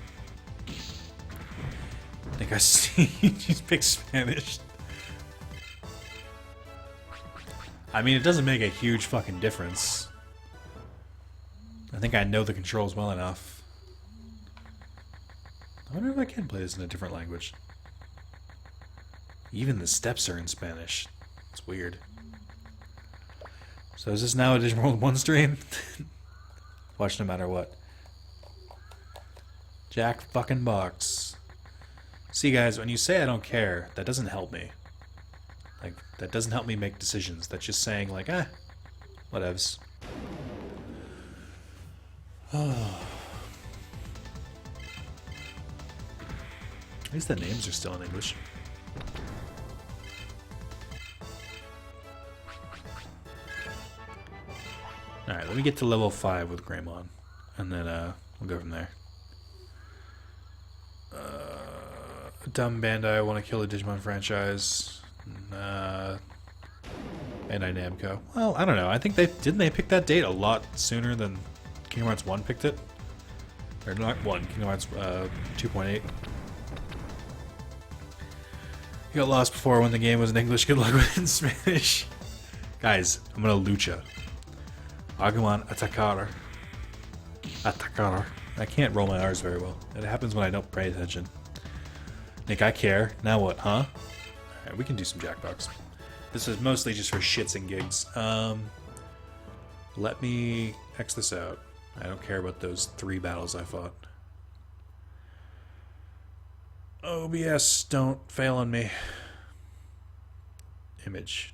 I think I see you pick Spanish. I mean, it doesn't make a huge fucking difference. I think I know the controls well enough. I wonder if I can play this in a different language. Even the steps are in Spanish. It's weird. So is this now a Digimon 1 stream? Watch no matter what. Jack fucking box. See guys, when you say I don't care, that doesn't help me. Like, that doesn't help me make decisions. That's just saying like, whatevs. At least the names are still in English. Alright, let me get to level 5 with Greymon. And then we'll go from there. Dumb Bandai want to kill the Digimon franchise. Bandai Namco. Well, I don't know. I think didn't they pick that date a lot sooner than Kingdom Hearts 1 picked it? Or not 1, Kingdom Hearts 2.8. You got lost before when the game was in English. Good luck with it in Spanish. Guys, I'm gonna lucha. Agumon Atacar. Atacar. I can't roll my R's very well. It happens when I don't pay attention. Nick, I care. Now what, huh? Alright, we can do some Jackbox. This is mostly just for shits and gigs. Let me X this out. I don't care about those 3 battles I fought. OBS, don't fail on me. Image.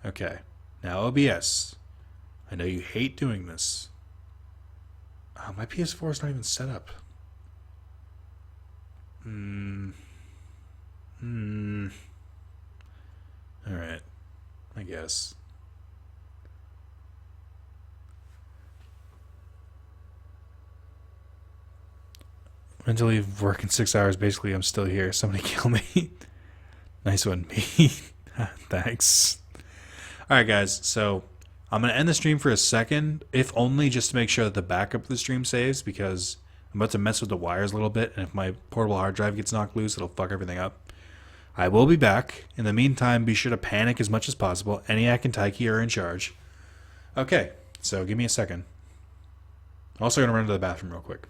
Okay. Now OBS. I know you hate doing this. Oh, my PS4 is not even set up. Alright. I guess. Until leave work in 6 hours, basically I'm still here. Somebody kill me. Nice one, me. Thanks. Alright guys, so I'm going to end the stream for a second, if only just to make sure that the backup of the stream saves, because I'm about to mess with the wires a little bit, and if my portable hard drive gets knocked loose, it'll fuck everything up. I will be back. In the meantime, be sure to panic as much as possible. ENIAC and Taiki are in charge. Okay, so give me a second. I'm also going to run to the bathroom real quick.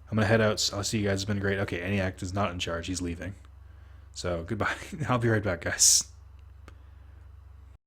I'm going to head out. I'll see you guys. It's been great. Okay, ENIAC is not in charge. He's leaving. So, goodbye. I'll be right back, guys.